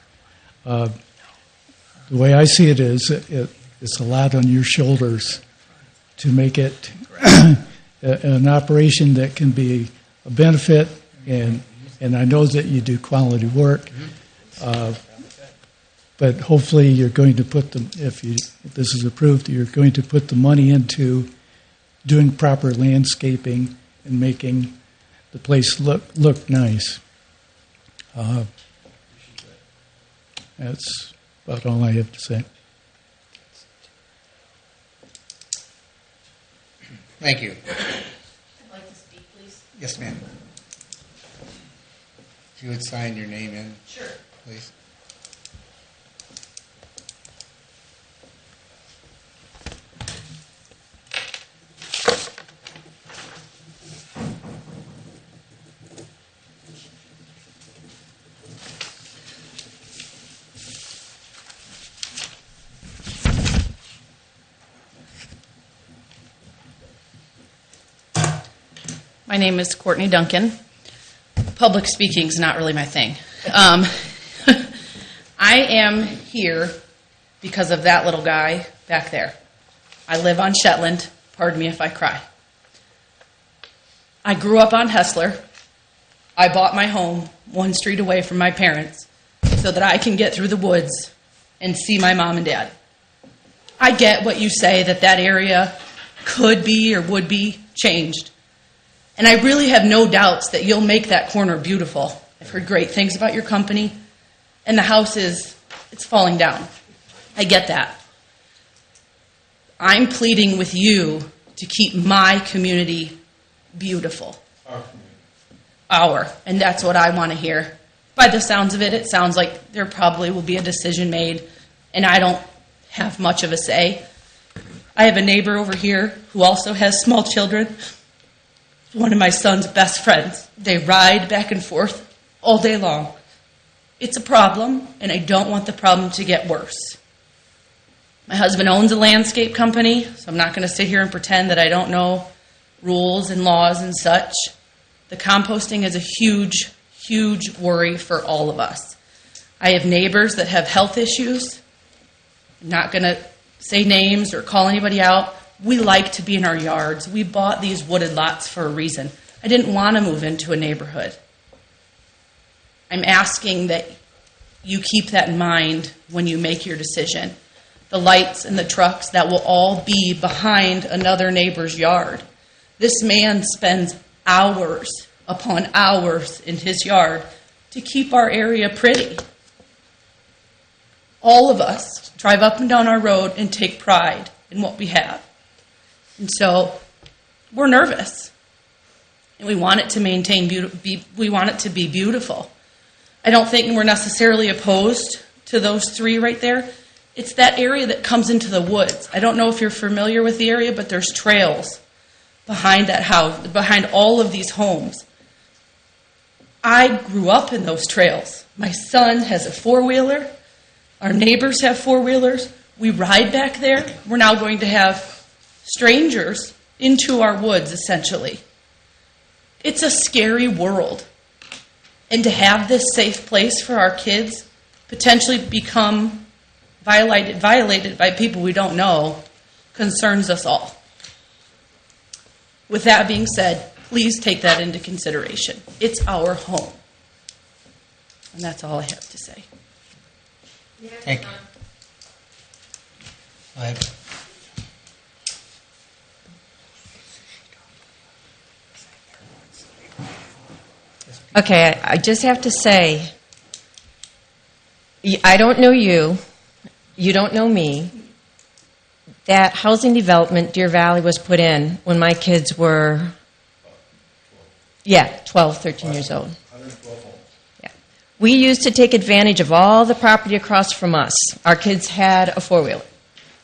The way I see it is, it's a lot on your shoulders to make it an operation that can be a benefit, and I know that you do quality work, but hopefully you're going to put if this is approved, you're going to put the money into doing proper landscaping and making the place look nice. That's about all I have to say. Thank you. I'd like to speak, please. Yes, ma'am. If you would sign your name in, Sure. please. My name is Courtney Duncan. Public speaking is not really my thing. I am here because of that little guy back there. I live on Shetland. Pardon me if I cry. I grew up on Hessler. I bought my home one street away from my parents so that I can get through the woods and see my mom and dad. I get what you say, that area could be or would be changed. And I really have no doubts that you'll make that corner beautiful. I've heard great things about your company, and the house it's falling down. I get that. I'm pleading with you to keep my community beautiful. And that's what I want to hear. By the sounds of it, it sounds like there probably will be a decision made, and I don't have much of a say. I have a neighbor over here who also has small children. One of my son's best friends. They ride back and forth all day long. It's a problem, and I don't want the problem to get worse. My husband owns a landscape company, so I'm not going to sit here and pretend that I don't know rules and laws and such. The composting is a huge, huge worry for all of us. I have neighbors that have health issues. I'm not going to say names or call anybody out. We like to be in our yards. We bought these wooded lots for a reason. I didn't want to move into a neighborhood. I'm asking that you keep that in mind when you make your decision. The lights and the trucks, that will all be behind another neighbor's yard. This man spends hours upon hours in his yard to keep our area pretty. All of us drive up and down our road and take pride in what we have. And so we're nervous. And we want it to we want it to be beautiful. I don't think we're necessarily opposed to those three right there. It's that area that comes into the woods. I don't know if you're familiar with the area, but there's trails behind that house, behind all of these homes. I grew up in those trails. My son has a four-wheeler. Our neighbors have four-wheelers. We ride back there. We're now going to have strangers into our woods, essentially. It's a scary world. And to have this safe place for our kids potentially become violated by people we don't know concerns us all. With that being said, please take that into consideration. It's our home. And that's all I have to say. Thank you. Go ahead. Okay, I just have to say, I don't know you. You don't know me. That housing development, Deer Valley, was put in when my kids were, 12, 13 years old. Yeah. We used to take advantage of all the property across from us. Our kids had a four-wheeler.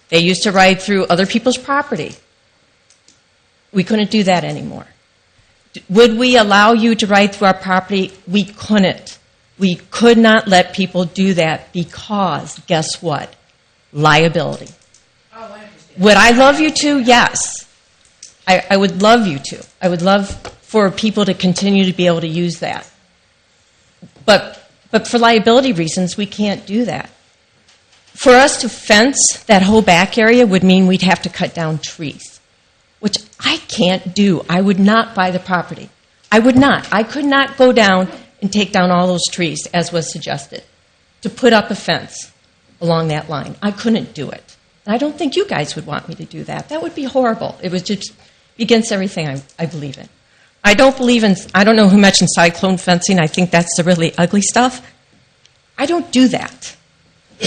They used to ride through other people's property. We couldn't do that anymore. Would we allow you to ride through our property? We couldn't. We could not let people do that because, guess what? Liability. Oh, I understand. Would I love you to? Yes. I would love you to. I would love for people to continue to be able to use that. But for liability reasons, we can't do that. For us to fence that whole back area would mean we'd have to cut down trees, which I can't do. I would not buy the property. I would not. I could not go down and take down all those trees, as was suggested, to put up a fence along that line. I couldn't do it. And I don't think you guys would want me to do that. That would be horrible. It would just be against everything I believe in. I don't know who mentioned cyclone fencing. I think that's the really ugly stuff. I don't do that.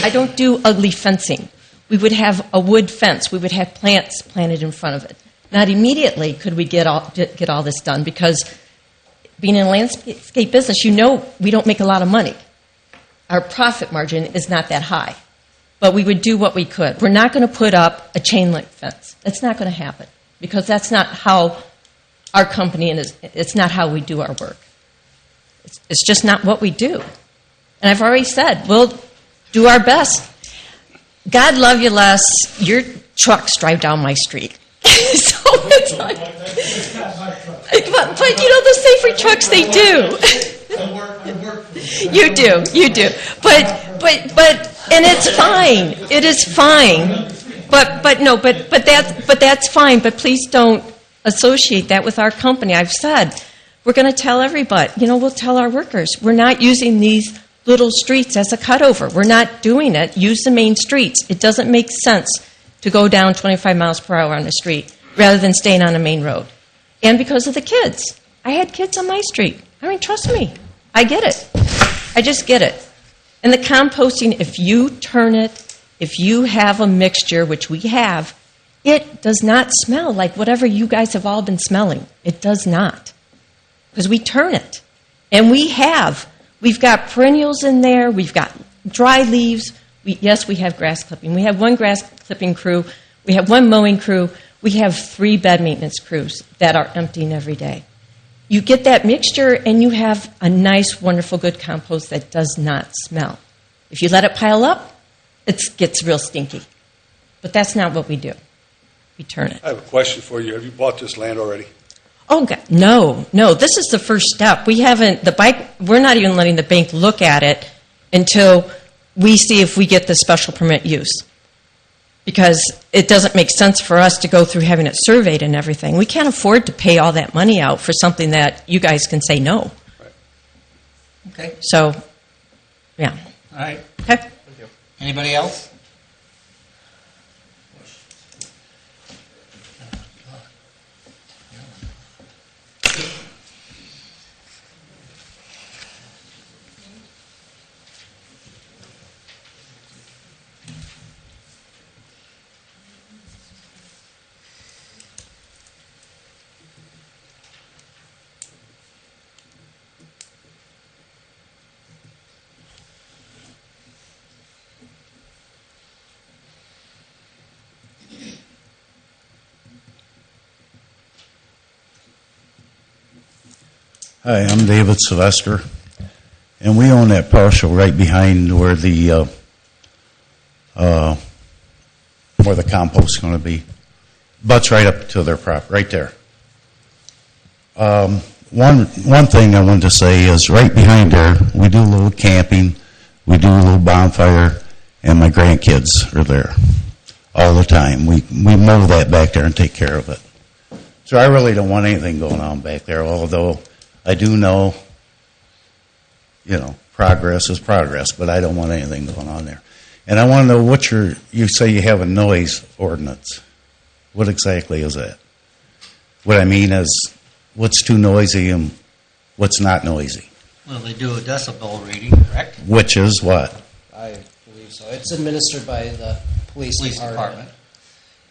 I don't do ugly fencing. We would have a wood fence. We would have plants planted in front of it. Not immediately could we get all this done, because being in a landscape business, you know we don't make a lot of money. Our profit margin is not that high. But we would do what we could. We're not going to put up a chain link fence. That's not going to happen, because that's not how our company, and it's not how we do our work. It's just not what we do. And I've already said, we'll do our best. God love you, Les. Your trucks drive down my street. So it's like, but you know, the safer trucks, they do. You do. But, and it's fine. It is fine. But that's fine. But please don't associate that with our company. I've said we're going to tell everybody. We'll tell our workers we're not using these little streets as a cutover. We're not doing it. Use the main streets. It doesn't make sense to go down 25 miles per hour on the street rather than staying on a main road. And because of the kids. I had kids on my street. I mean, trust me, I get it. I just get it. And the composting, if you turn it, if you have a mixture, which we have, it does not smell like whatever you guys have all been smelling. It does not. Because we turn it. And we've got perennials in there, we've got dry leaves. Yes, we have grass clipping. We have one grass clipping crew, we have one mowing crew, we have 3 bed maintenance crews that are emptying every day. You get that mixture and you have a nice, wonderful, good compost that does not smell. If you let it pile up, it gets real stinky. But that's not what we do. We turn it. I have a question for you. Have you bought this land already? Oh, God, no. This is the first step. We're not even letting the bank look at it until we see if we get the special permit use. Because it doesn't make sense for us to go through having it surveyed and everything. We can't afford to pay all that money out for something that you guys can say no. Right. Okay. So, yeah. All right. Okay. Thank you. Anybody else? Hi, I'm David Sylvester, and we own that parcel right behind where the compost is going to be. Butts right up to their prop, right there. One thing I wanted to say is right behind there, we do a little camping, we do a little bonfire, and my grandkids are there all the time. We mow that back there and take care of it. So I really don't want anything going on back there, although I do know, progress is progress, but I don't want anything going on there. And I want to know you say you have a noise ordinance. What exactly is that? What I mean is, what's too noisy and what's not noisy? Well, they do a decibel reading, correct? Which is what? I believe so. It's administered by the police department.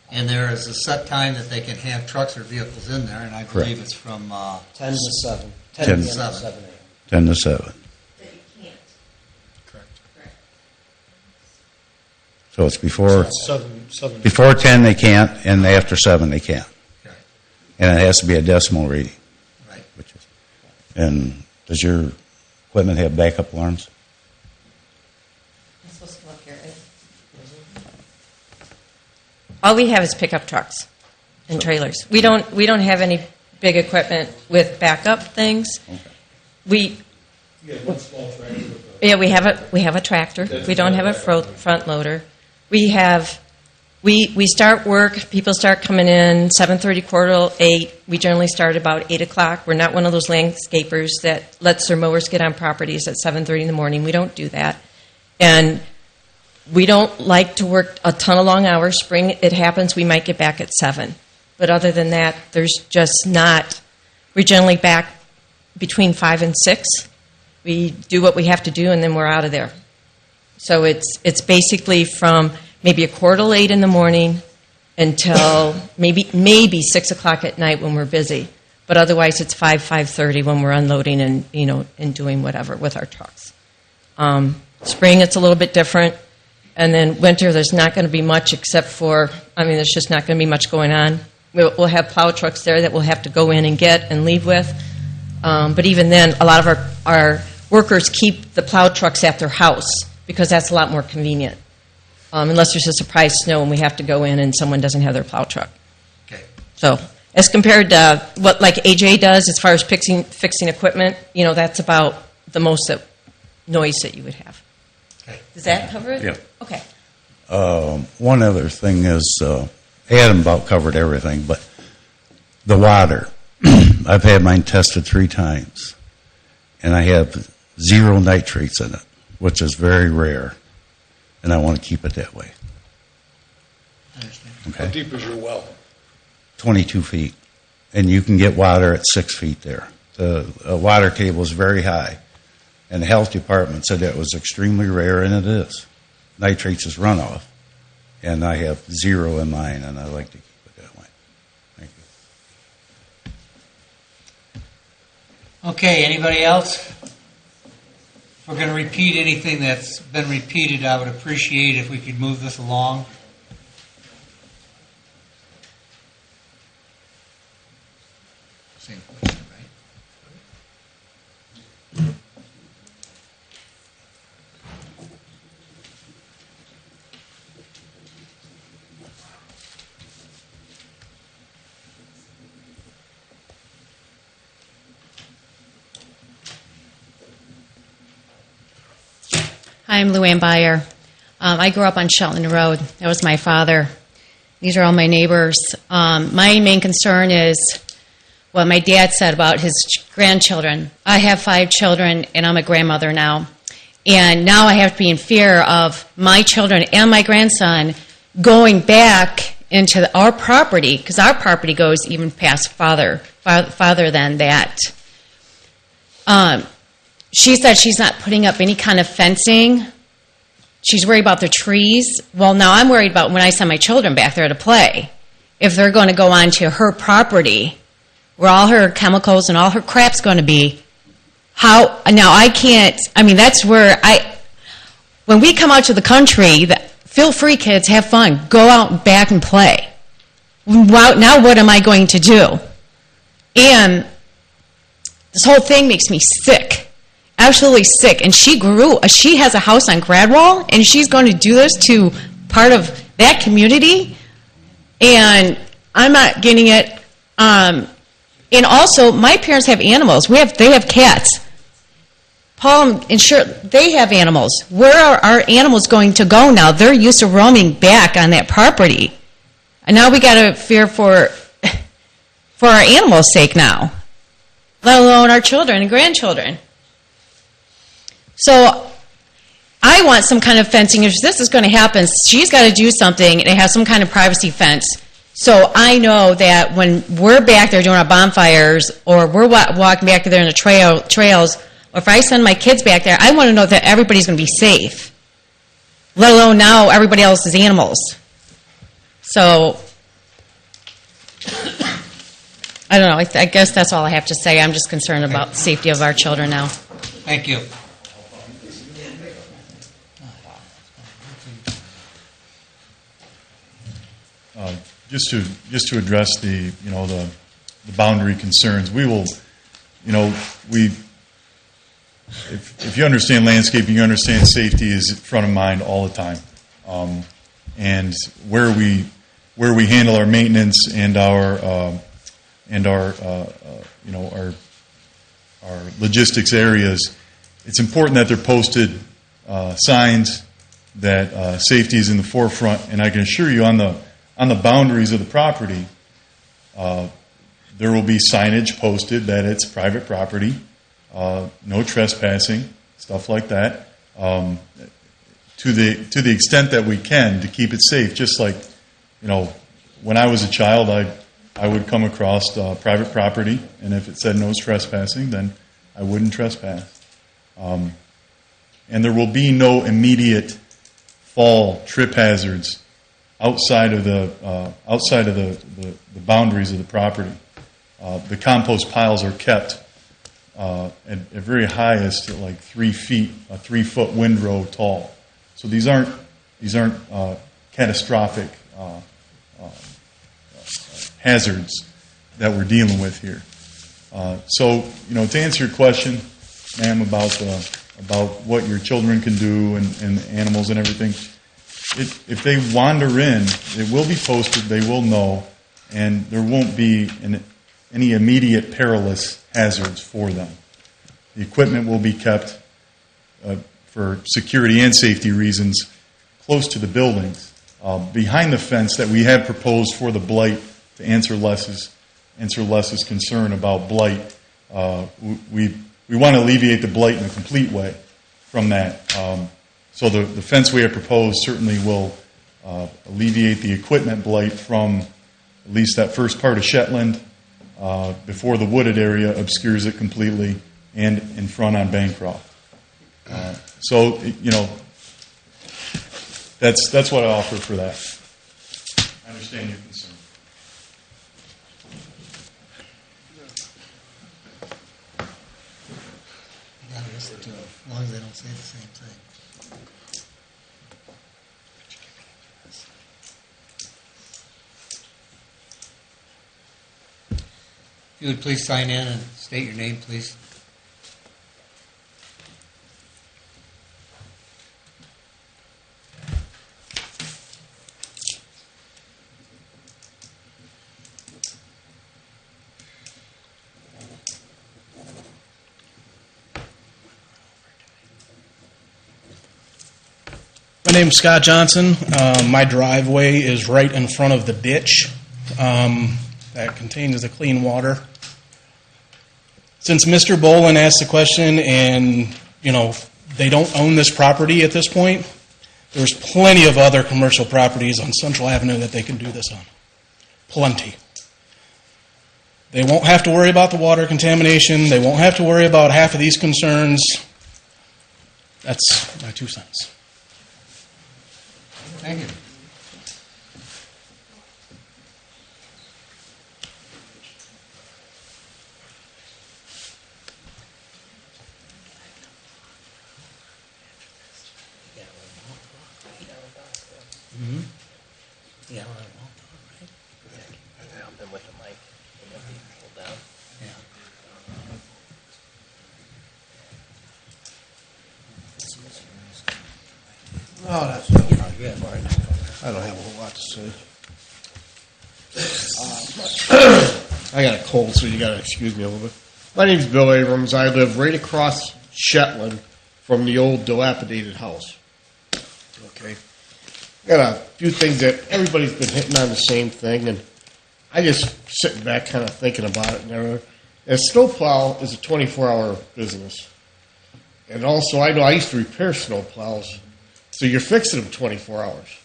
And there is a set time that they can have trucks or vehicles in there, and I believe it's from 10 to 7. 10 to to 7 a.m. 10 to 7. That you can't. Correct. So it's before Seven. before 10 they can't, and after 7 they can't. Okay. And it has to be a decimal reading. Right. And does your equipment have backup alarms? I'm supposed to come up here, right? All we have is pickup trucks and trailers. We don't have any big equipment with backup things. Okay. You have one small tractor with Yeah, we have a tractor. We don't have a front loader. We start work. People start coming in 7:30, 7:45. We generally start about 8 o'clock. We're not one of those landscapers that lets their mowers get on properties at 7:30 in the morning. We don't do that, and we don't like to work a ton of long hours. Spring it happens. We might get back at 7, but other than that, there's just not. We're generally back between 5 and 6. We do what we have to do, and then we're out of there. So it's basically from maybe 7:45 in the morning until maybe 6 o'clock at night when we're busy. But otherwise, it's 5:30 when we're unloading and doing whatever with our trucks. Spring, it's a little bit different, and then winter, there's not going to be much except for there's just not going to be much going on. We'll have plow trucks there that we'll have to go in and get and leave with. But even then, a lot of our workers keep the plow trucks at their house because that's a lot more convenient. Unless there's a surprise snow and we have to go in and someone doesn't have their plow truck. Okay. So as compared to what like AJ does as far as fixing equipment, that's about the most noise that you would have. Okay. Does that cover it? Yeah. Okay. One other thing is, Adam about covered everything, but the water. I've had mine tested 3 times, and I have 0 nitrates in it, which is very rare, and I want to keep it that way. I understand. How Okay, deep is your well? 22 feet, and you can get water at 6 feet there. The water table is very high, and the health department said that was extremely rare, and it is. Nitrates is runoff, and I have 0 in mine, and I like to keep it that way. Thank you. Okay, anybody else? If we're going to repeat anything that's been repeated, I would appreciate if we could move this along. Same question, right? Hi, I'm Luann Byer. I grew up on Shetland Road. That was my father. These are all my neighbors. My main concern is what my dad said about his grandchildren. I have 5 children, and I'm a grandmother now. And now I have to be in fear of my children and my grandson going back into our property, because our property goes even past farther than that. She said she's not putting up any kind of fencing. She's worried about the trees. Well, now I'm worried about when I send my children back there to play. If they're going to go onto her property, where all her chemicals and all her crap's going to be, how, now I can't, I mean, that's where when we come out to the country, feel free, kids, have fun. Go out back and play. Now what am I going to do? And this whole thing makes me sick. Absolutely sick. And she has a house on Gradwell, and she's going to do this to part of that community, and I'm not getting it. And also, my parents have animals. They have cats. Paul and Shirley, they have animals. Where are our animals going to go now? They're used to roaming back on that property. And now we got to fear for our animals' sake now, let alone our children and grandchildren. So I want some kind of fencing. If this is going to happen, she's got to do something and have some kind of privacy fence. So I know that when we're back there doing our bonfires, or we're walking back there in the trails, or if I send my kids back there, I want to know that everybody's going to be safe, let alone now everybody else's animals. So I don't know. I guess that's all I have to say. I'm just concerned about the safety of our children now. Thank you. Just to address the boundary concerns, we will, if you understand landscaping, you understand safety is front of mind all the time, and where we handle our maintenance and our logistics areas, it's important that they're posted signs that safety is in the forefront, and I can assure you on the boundaries of the property, there will be signage posted that it's private property, no trespassing, stuff like that, to the extent that we can to keep it safe. Just like, when I was a child, I would come across private property, and if it said no trespassing, then I wouldn't trespass. And there will be no immediate fall trip hazards outside of the boundaries of the property. The compost piles are kept at very highest at like 3 feet, a 3-foot windrow tall. So these aren't catastrophic hazards that we're dealing with here. So to answer your question, ma'am, about what your children can do and animals and everything. If they wander in, it will be posted, they will know, and there won't be any immediate perilous hazards for them. The equipment will be kept for security and safety reasons close to the buildings. Behind the fence that we have proposed for the blight, to answer Les's concern about blight, we want to alleviate the blight in a complete way from that. So the fence we have proposed certainly will alleviate the equipment blight from at least that first part of Shetland before the wooded area obscures it completely, and in front on Bancroft. So, that's what I offer for that. I understand your concern. As long as they don't say the same thing. If you would please sign in and state your name, please. My name's Scott Johnson. My driveway is right in front of the ditch that contains the clean water. Since Mr. Bolin asked the question and, they don't own this property at this point, there's plenty of other commercial properties on Central Avenue that they can do this on. Plenty. They won't have to worry about the water contamination. They won't have to worry about half of these concerns. That's my 2 cents. Thank you. Mm-hmm. Yeah, well, right? And with the mic, it might be pulled down. Yeah. Oh, that's not good. I don't have a whole lot to say. I got a cold, so you got to excuse me a little bit. My name's Bill Abrams. I live right across Shetland from the old dilapidated house. Okay. Got a few things that everybody's been hitting on the same thing, and I just sitting back kind of thinking about it. And a snowplow is a 24-hour business. And also, I know I used to repair snowplows. So you're fixing them 24 hours.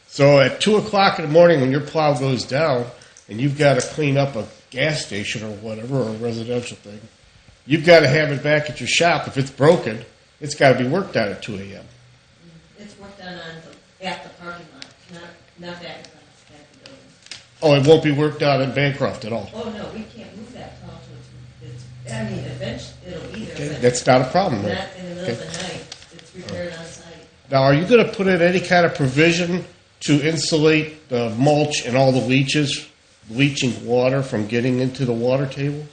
So at 2 o'clock in the morning when your plow goes down and you've got to clean up a gas station or whatever, or a residential thing, you've got to have it back at your shop. If it's broken, it's got to be worked on at 2 a.m. It's worked on at the parking lot, not back at the building. Oh, it won't be worked on in Bancroft at all? Oh, no, we can't move that plow till eventually it'll be there. Okay, but that's not a problem then. not in the middle of the night. It's repaired on site. Now, are you going to put in any kind of provision to insulate the mulch and all the leaching water from getting into the water table?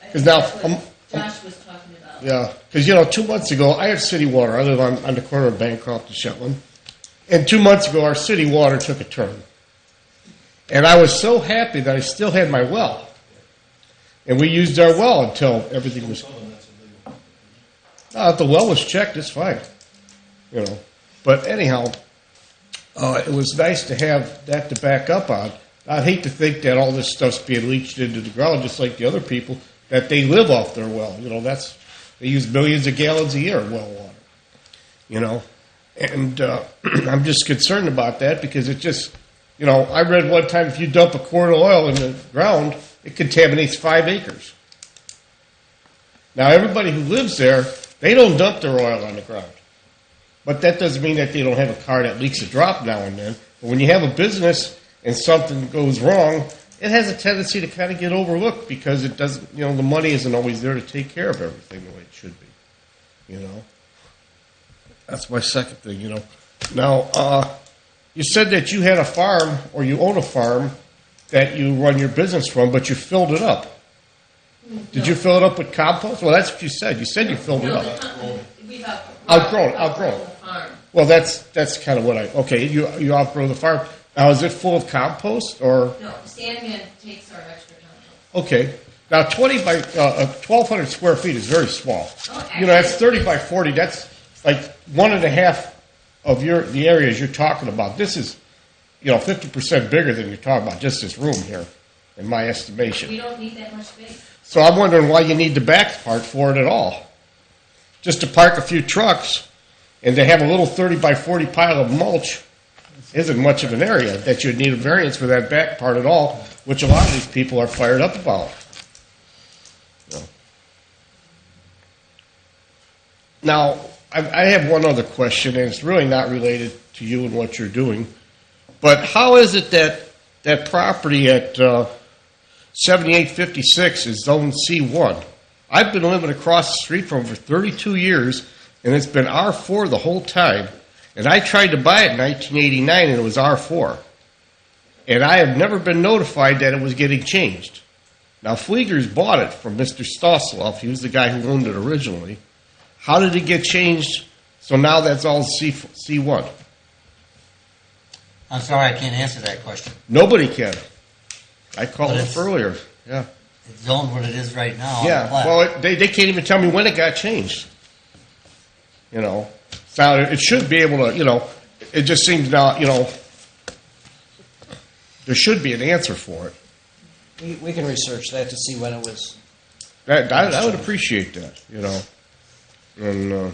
Because now, Josh was talking about. Yeah, because 2 months ago I have city water. I live on the corner of Bancroft and Shetland, and 2 months ago our city water took a turn, and I was so happy that I still had my well, and we used our well until everything was. If the well was checked, it's fine, But anyhow, it was nice to have that to back up on. I'd hate to think that all this stuff's being leached into the ground, just like the other people, that they live off their well. They use millions of gallons a year of well water. And I'm just concerned about that because it just, I read one time if you dump a quart of oil in the ground, it contaminates 5 acres. Now, everybody who lives there, they don't dump their oil on the ground. But that doesn't mean that they don't have a car that leaks a drop now and then. But when you have a business and something goes wrong, it has a tendency to kind of get overlooked because it doesn't, the money isn't always there to take care of everything the way it should be. That's my second thing, Now, you said that you had a farm or you own a farm that you run your business from, but you filled it up. Did you fill it up with compost? Well, that's what you said. You said you filled it up. Outgrown. Well, that's kind of what okay, you outgrow the farm. Now, is it full of compost or? No, Sandman takes our extra compost. Okay. Now, 1,200 square feet is very small. Oh, That's 30 by 40. That's like 1.5 of the areas you're talking about. This is, 50% bigger than you're talking about, just this room here, in my estimation. We don't need that much space. So I'm wondering why you need the back part for it at all. Just to park a few trucks and to have a little 30 by 40 pile of mulch isn't much of an area that you'd need a variance for that back part at all which a lot of these people are fired up about. Now, I have one other question, and it's really not related to you and what you're doing. But how is it that that property at 7856 is zoned C1? I've been living across the street for over 32 years, and it's been R4 the whole time. And I tried to buy it in 1989, and it was R4. And I have never been notified that it was getting changed. Now, Fleegers bought it from Mr. Stosseloff. He was the guy who owned it originally. How did it get changed? So now that's all C1. I'm sorry, I can't answer that question. Nobody can. I called up earlier. Yeah. It's zoned what it is right now. Yeah. Well, they can't even tell me when it got changed. You know. Now, it should be able to, you know, it just seems now, you know, there should be an answer for it. We can research that to see when it was. I would appreciate that, you know. And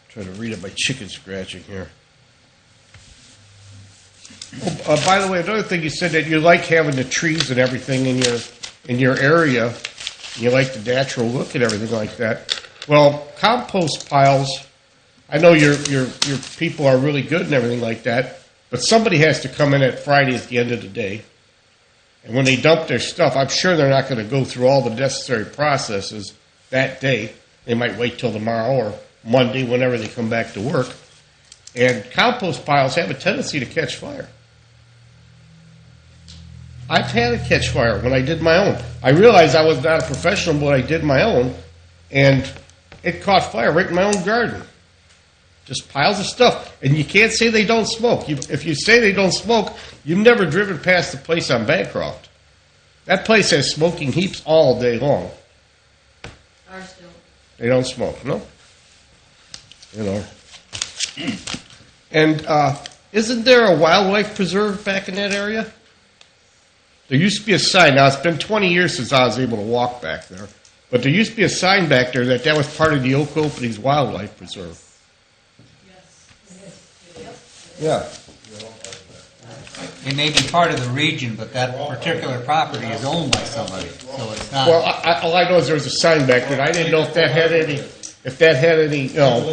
try to read up my chicken scratching here. Oh, by the way, another thing you said that you like having the trees and everything in your area. You like the natural look and everything like that. Well, compost piles. I know your people are really good and everything like that, but somebody has to come in at Friday at the end of the day. And when they dump their stuff, I'm sure they're not going to go through all the necessary processes that day. They might wait till tomorrow or Monday, whenever they come back to work. And compost piles have a tendency to catch fire. I've had it catch fire when I did my own. I realized I was not a professional, but I did my own, and it caught fire right in my own garden. Just piles of stuff. And you can't say they don't smoke. If you say they don't smoke, you've never driven past the place on Bancroft. That place has smoking heaps all day long. Ours don't. They don't smoke, no? You know. And isn't there a wildlife preserve back in that area? There used to be a sign. Now, it's been 20 years since I was able to walk back there. But there used to be a sign back there that was part of the Oak Openings Wildlife Preserve. Yeah. It may be part of the region, but that particular property is owned by somebody, so it's not. Well, all I know is there was a sign back there. I didn't know if that had any, you know.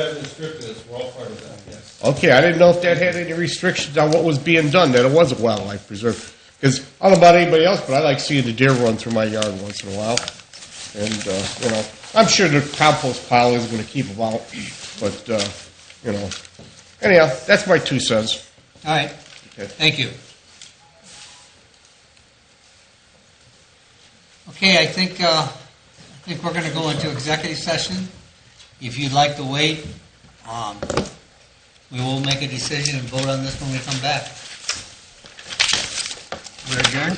Okay, I didn't know if that had any restrictions on what was being done, that it was a wildlife preserve. Because I don't know about anybody else, but I like seeing the deer run through my yard once in a while. And, you know, I'm sure the compost pile is going to keep them out. But, you know, anyhow, that's my 2 cents. All right. Okay. Thank you. Okay, I think we're going to go into executive session. If you'd like to wait, we will make a decision and vote on this when we come back. We're adjourned.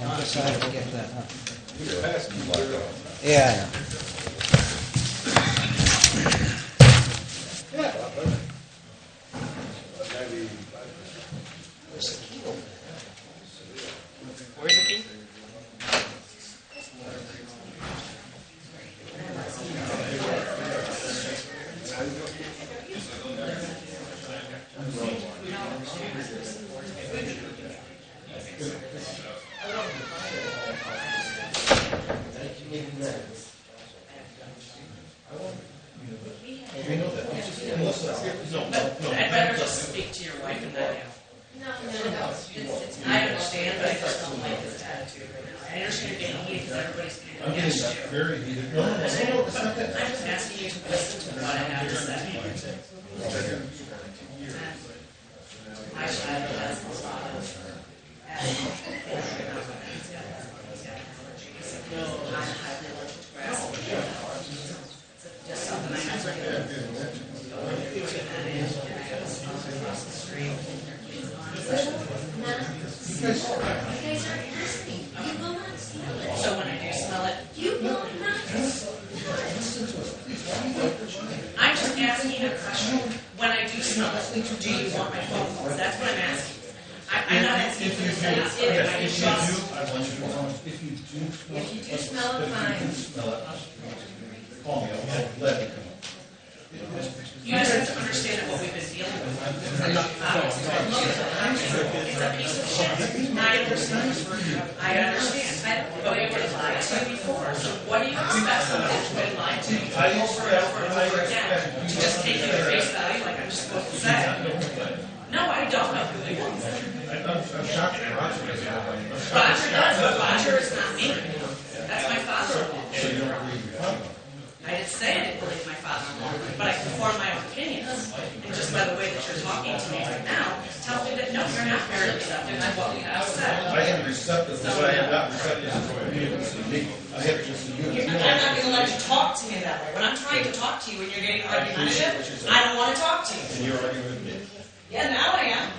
I decided to get that, huh? Yeah, I know. Where's the key? I'd rather just speak to your wife and not him. No. I understand, but I just don't like his attitude right now. I understand you're getting heated because everybody's kind of against you. Very heated. I'm just asking you to listen to what I have to say. My child has a lot of just something I have to do. So when I do smell it, you will not. I'm just asking a question. When I do smell it, do you want my phone calls? That's what I'm asking. I'm not asking for this. I want you to If you do smell it, fine. You just have to understand what we've been dealing with. It's a piece of shit. I understand. But we would have lied to you before. So what do you expect somebody that's been lied to you over and over and over again? To just take you at face value like I'm just supposed to say? No, I don't know who they want. Roger does, but Roger is not me. That's my father-in-law. I didn't say I didn't believe my father-in-law, but I can form my own opinions. And just by the way that you're talking to me right now, tells me that no, you're not very receptive to what we have said. I am receptive, but I am not receptive to me. I have just a unit. I'm not going to let you talk to me that way. When I'm trying to talk to you and you're getting argumentative, I don't want to talk to you. And you're arguing with me. Yeah, now I am.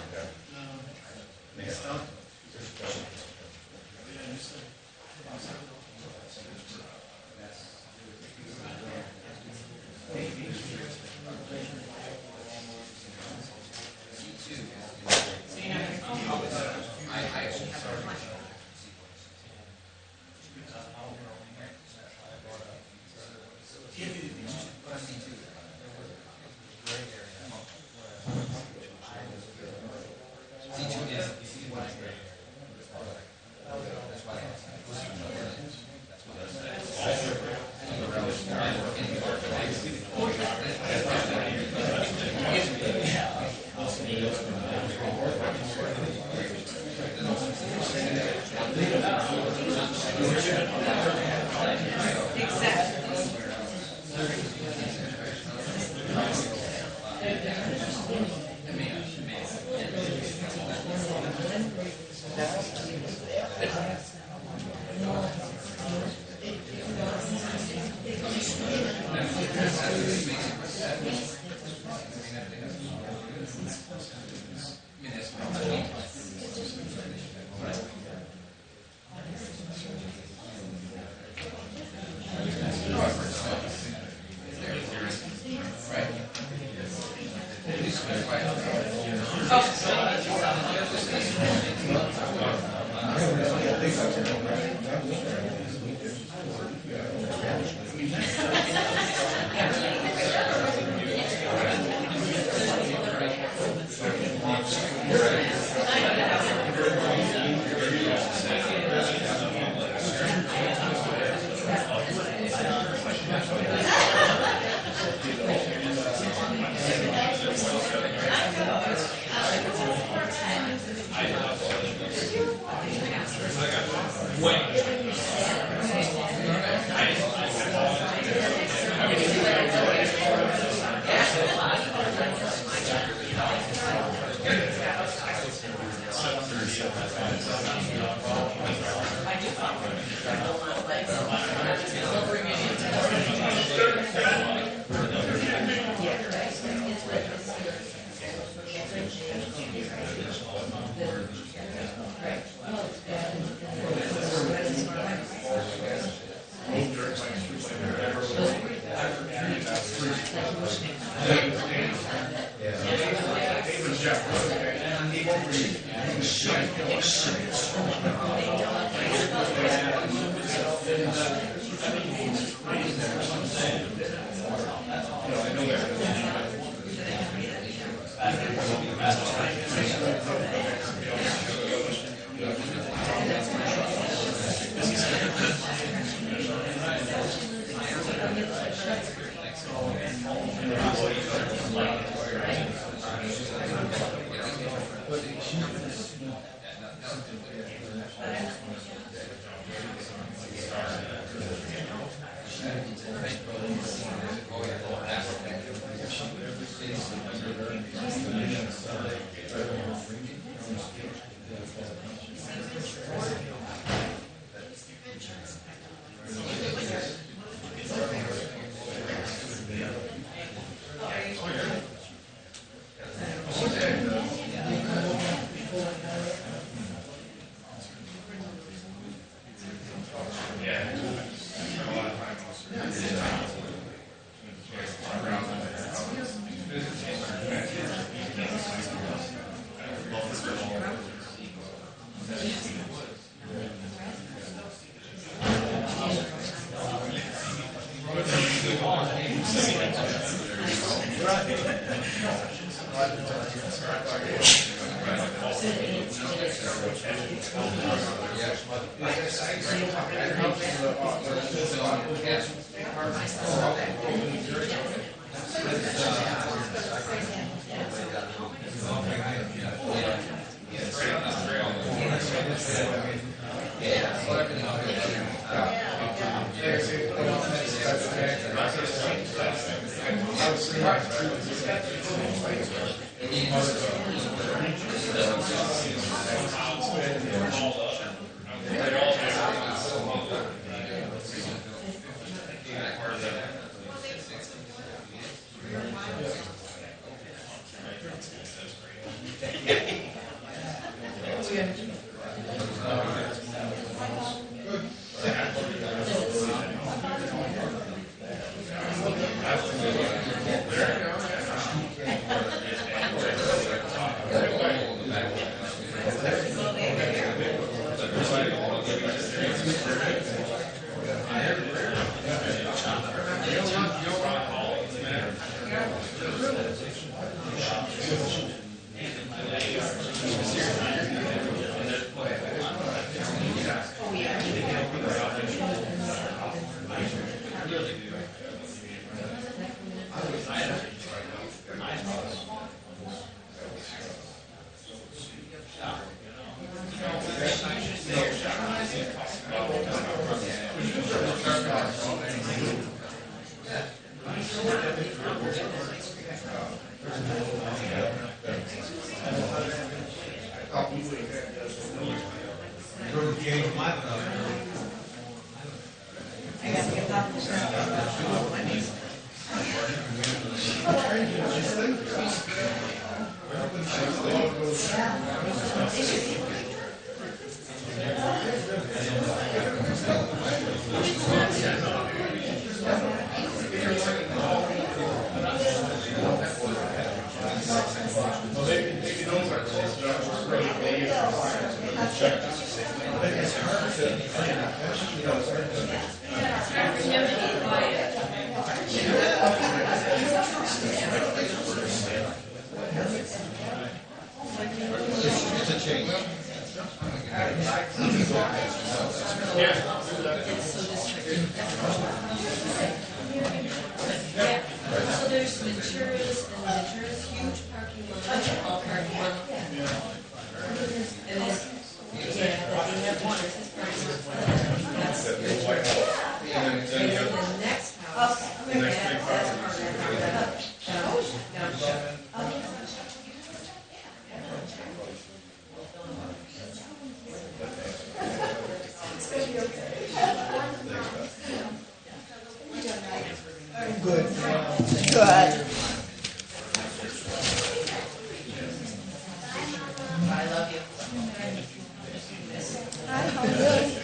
So there's Ventura's, and Ventura's huge parking lot, all parking lot. And then, yeah, but they have one, this parking lot. That's Ventura. And then the next house, it's gonna be okay. I'm good. Good. I love you. Hi, how are you?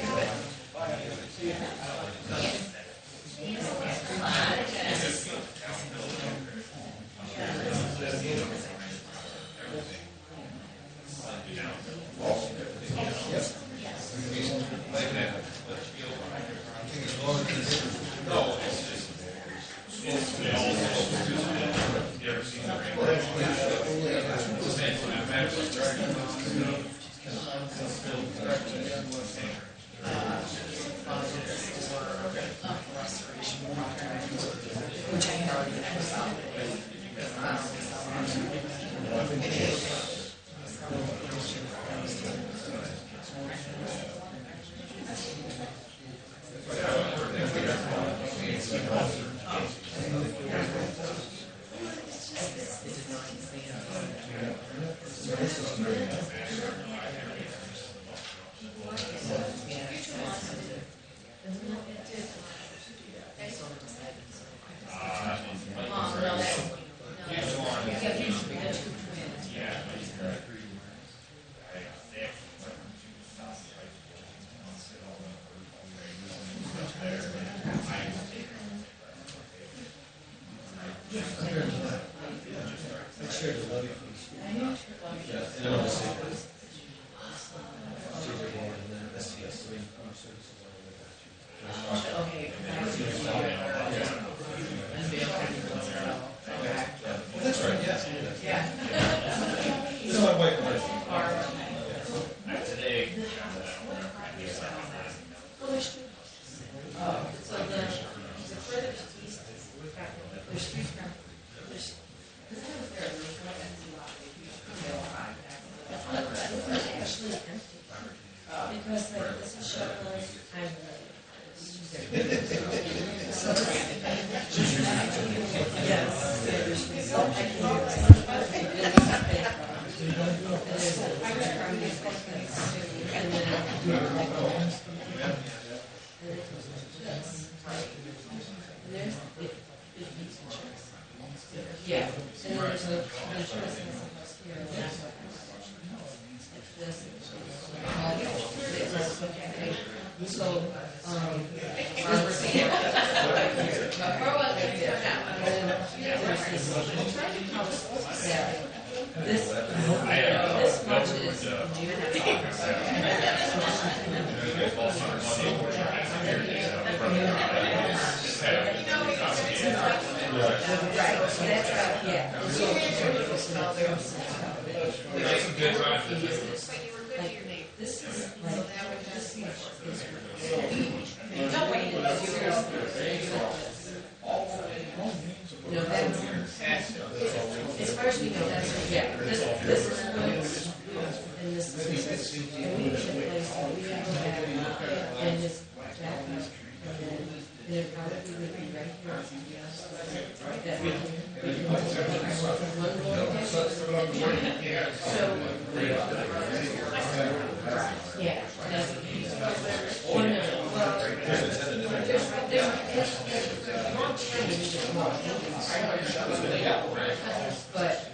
Today, actually empty. Because like this is Shetland, I'm yeah, and there's a insurance here and that's what this. So, this much is as far as we know, that's, yeah, this is and this is, and we can place, we have that, and this jack, and then it probably would be right here. That we can one more so, yeah. But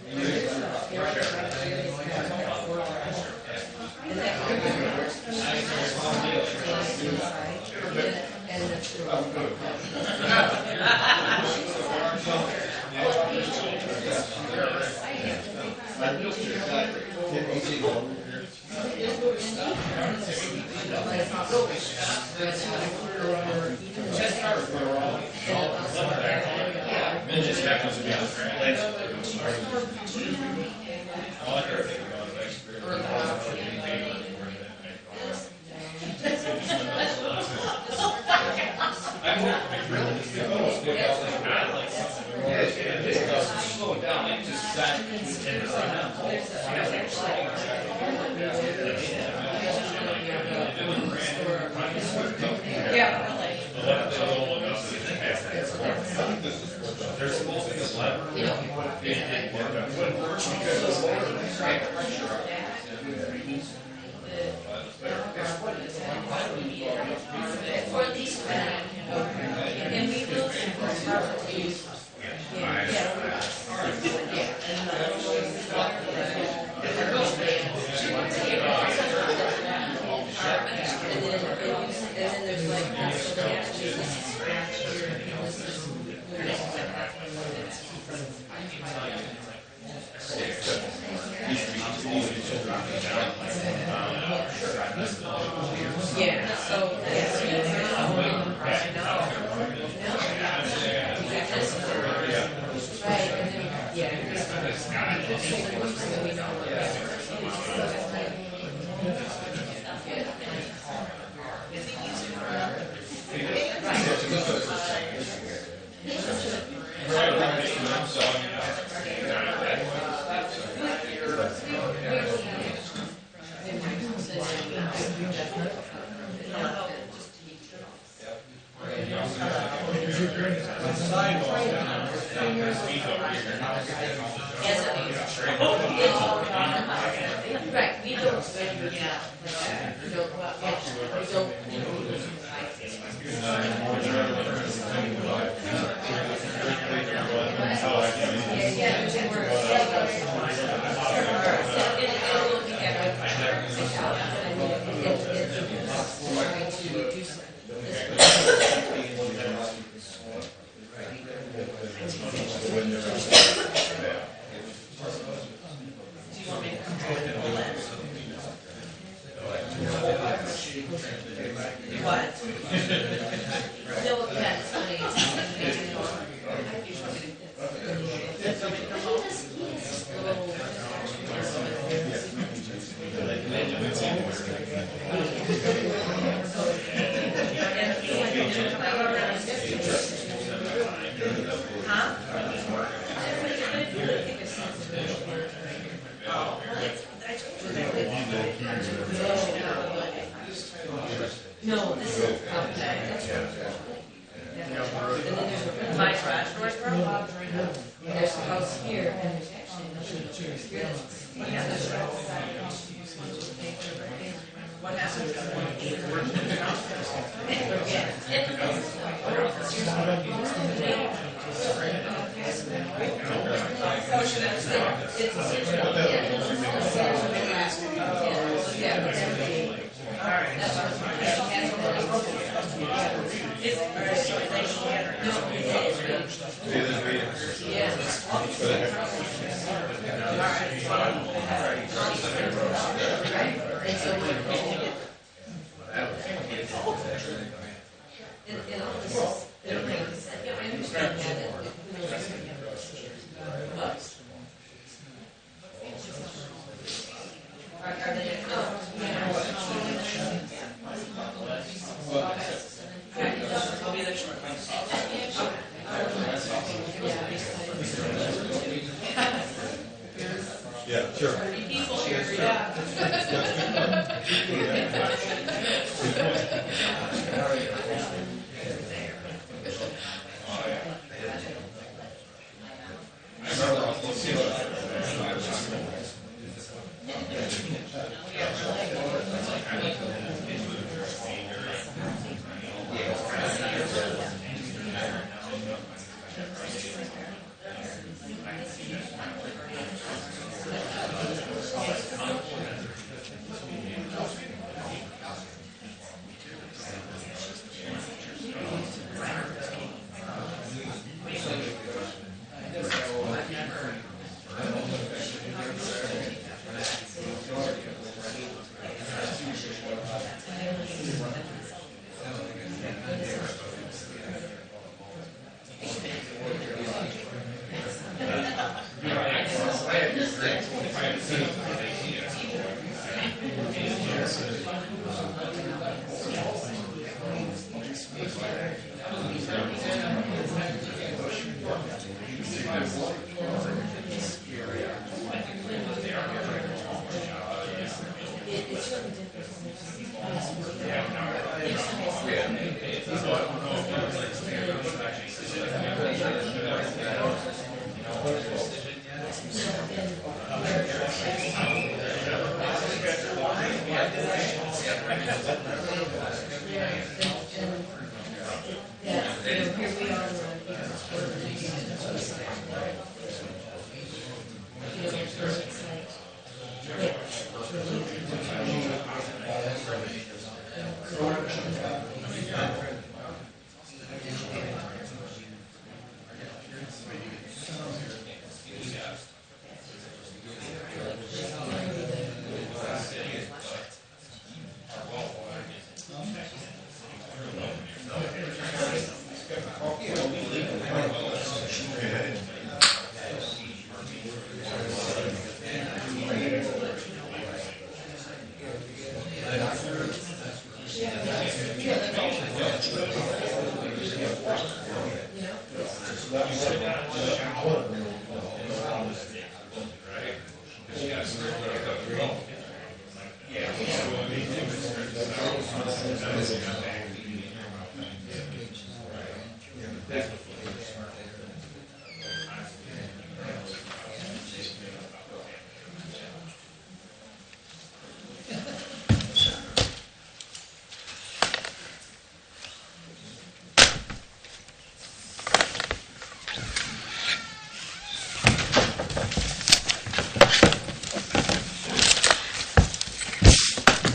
Yeah, sure.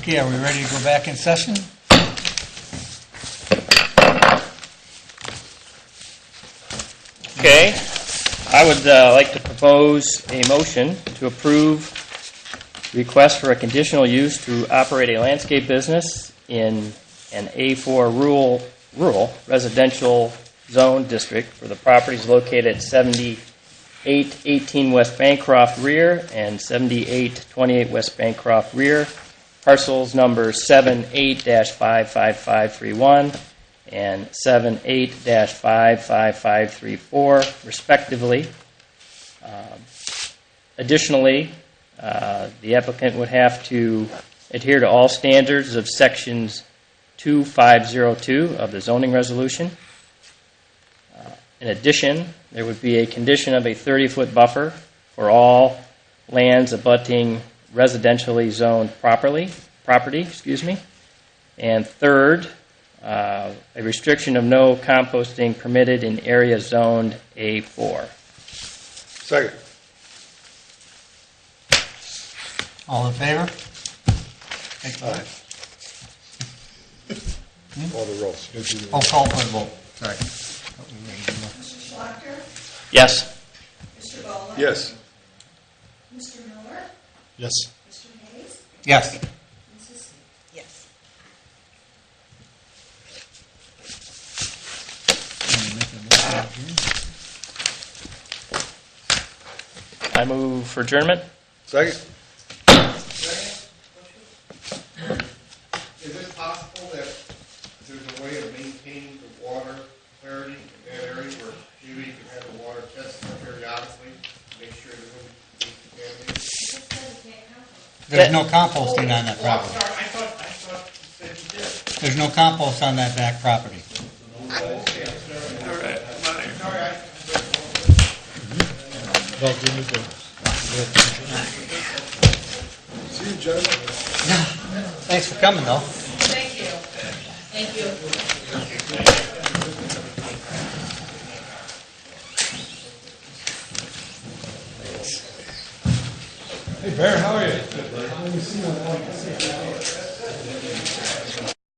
Okay, are we ready to go back in session? Okay, I would like to propose a motion to approve request for a conditional use to operate a landscape business in an A4 rural residential zone district for the properties located at 7818 West Bancroft Rear and 7828 West Bancroft Rear, parcels number 78-55531 and 78-55534, respectively. Additionally, the applicant would have to adhere to all standards of sections 2502 of the zoning resolution. In addition, there would be a condition of a 30-foot buffer for all lands abutting residentially zoned property. And third, a restriction of no composting permitted in area zoned A4. Second. All in favor? Aye. All the rolls. Oh, call for the vote. Sorry. Mr. Schlachter? Yes. Mr. Bowler? Yes. Mr. Miller? Yes. Mr. Hayes? Yes. Mrs. Yes. I move for adjournment. Second. Is it possible that there's a way of maintaining the water clarity in that area where maybe you can have the water tested periodically to make sure it doesn't be contaminated? There's no composting on that Oh, I'm property. sorry, I thought you said you did. There's no compost on that back property. Well, give me the. See you, gentlemen. Thanks for coming, though. Thank you. Thank you. Hey, Bear, how are you?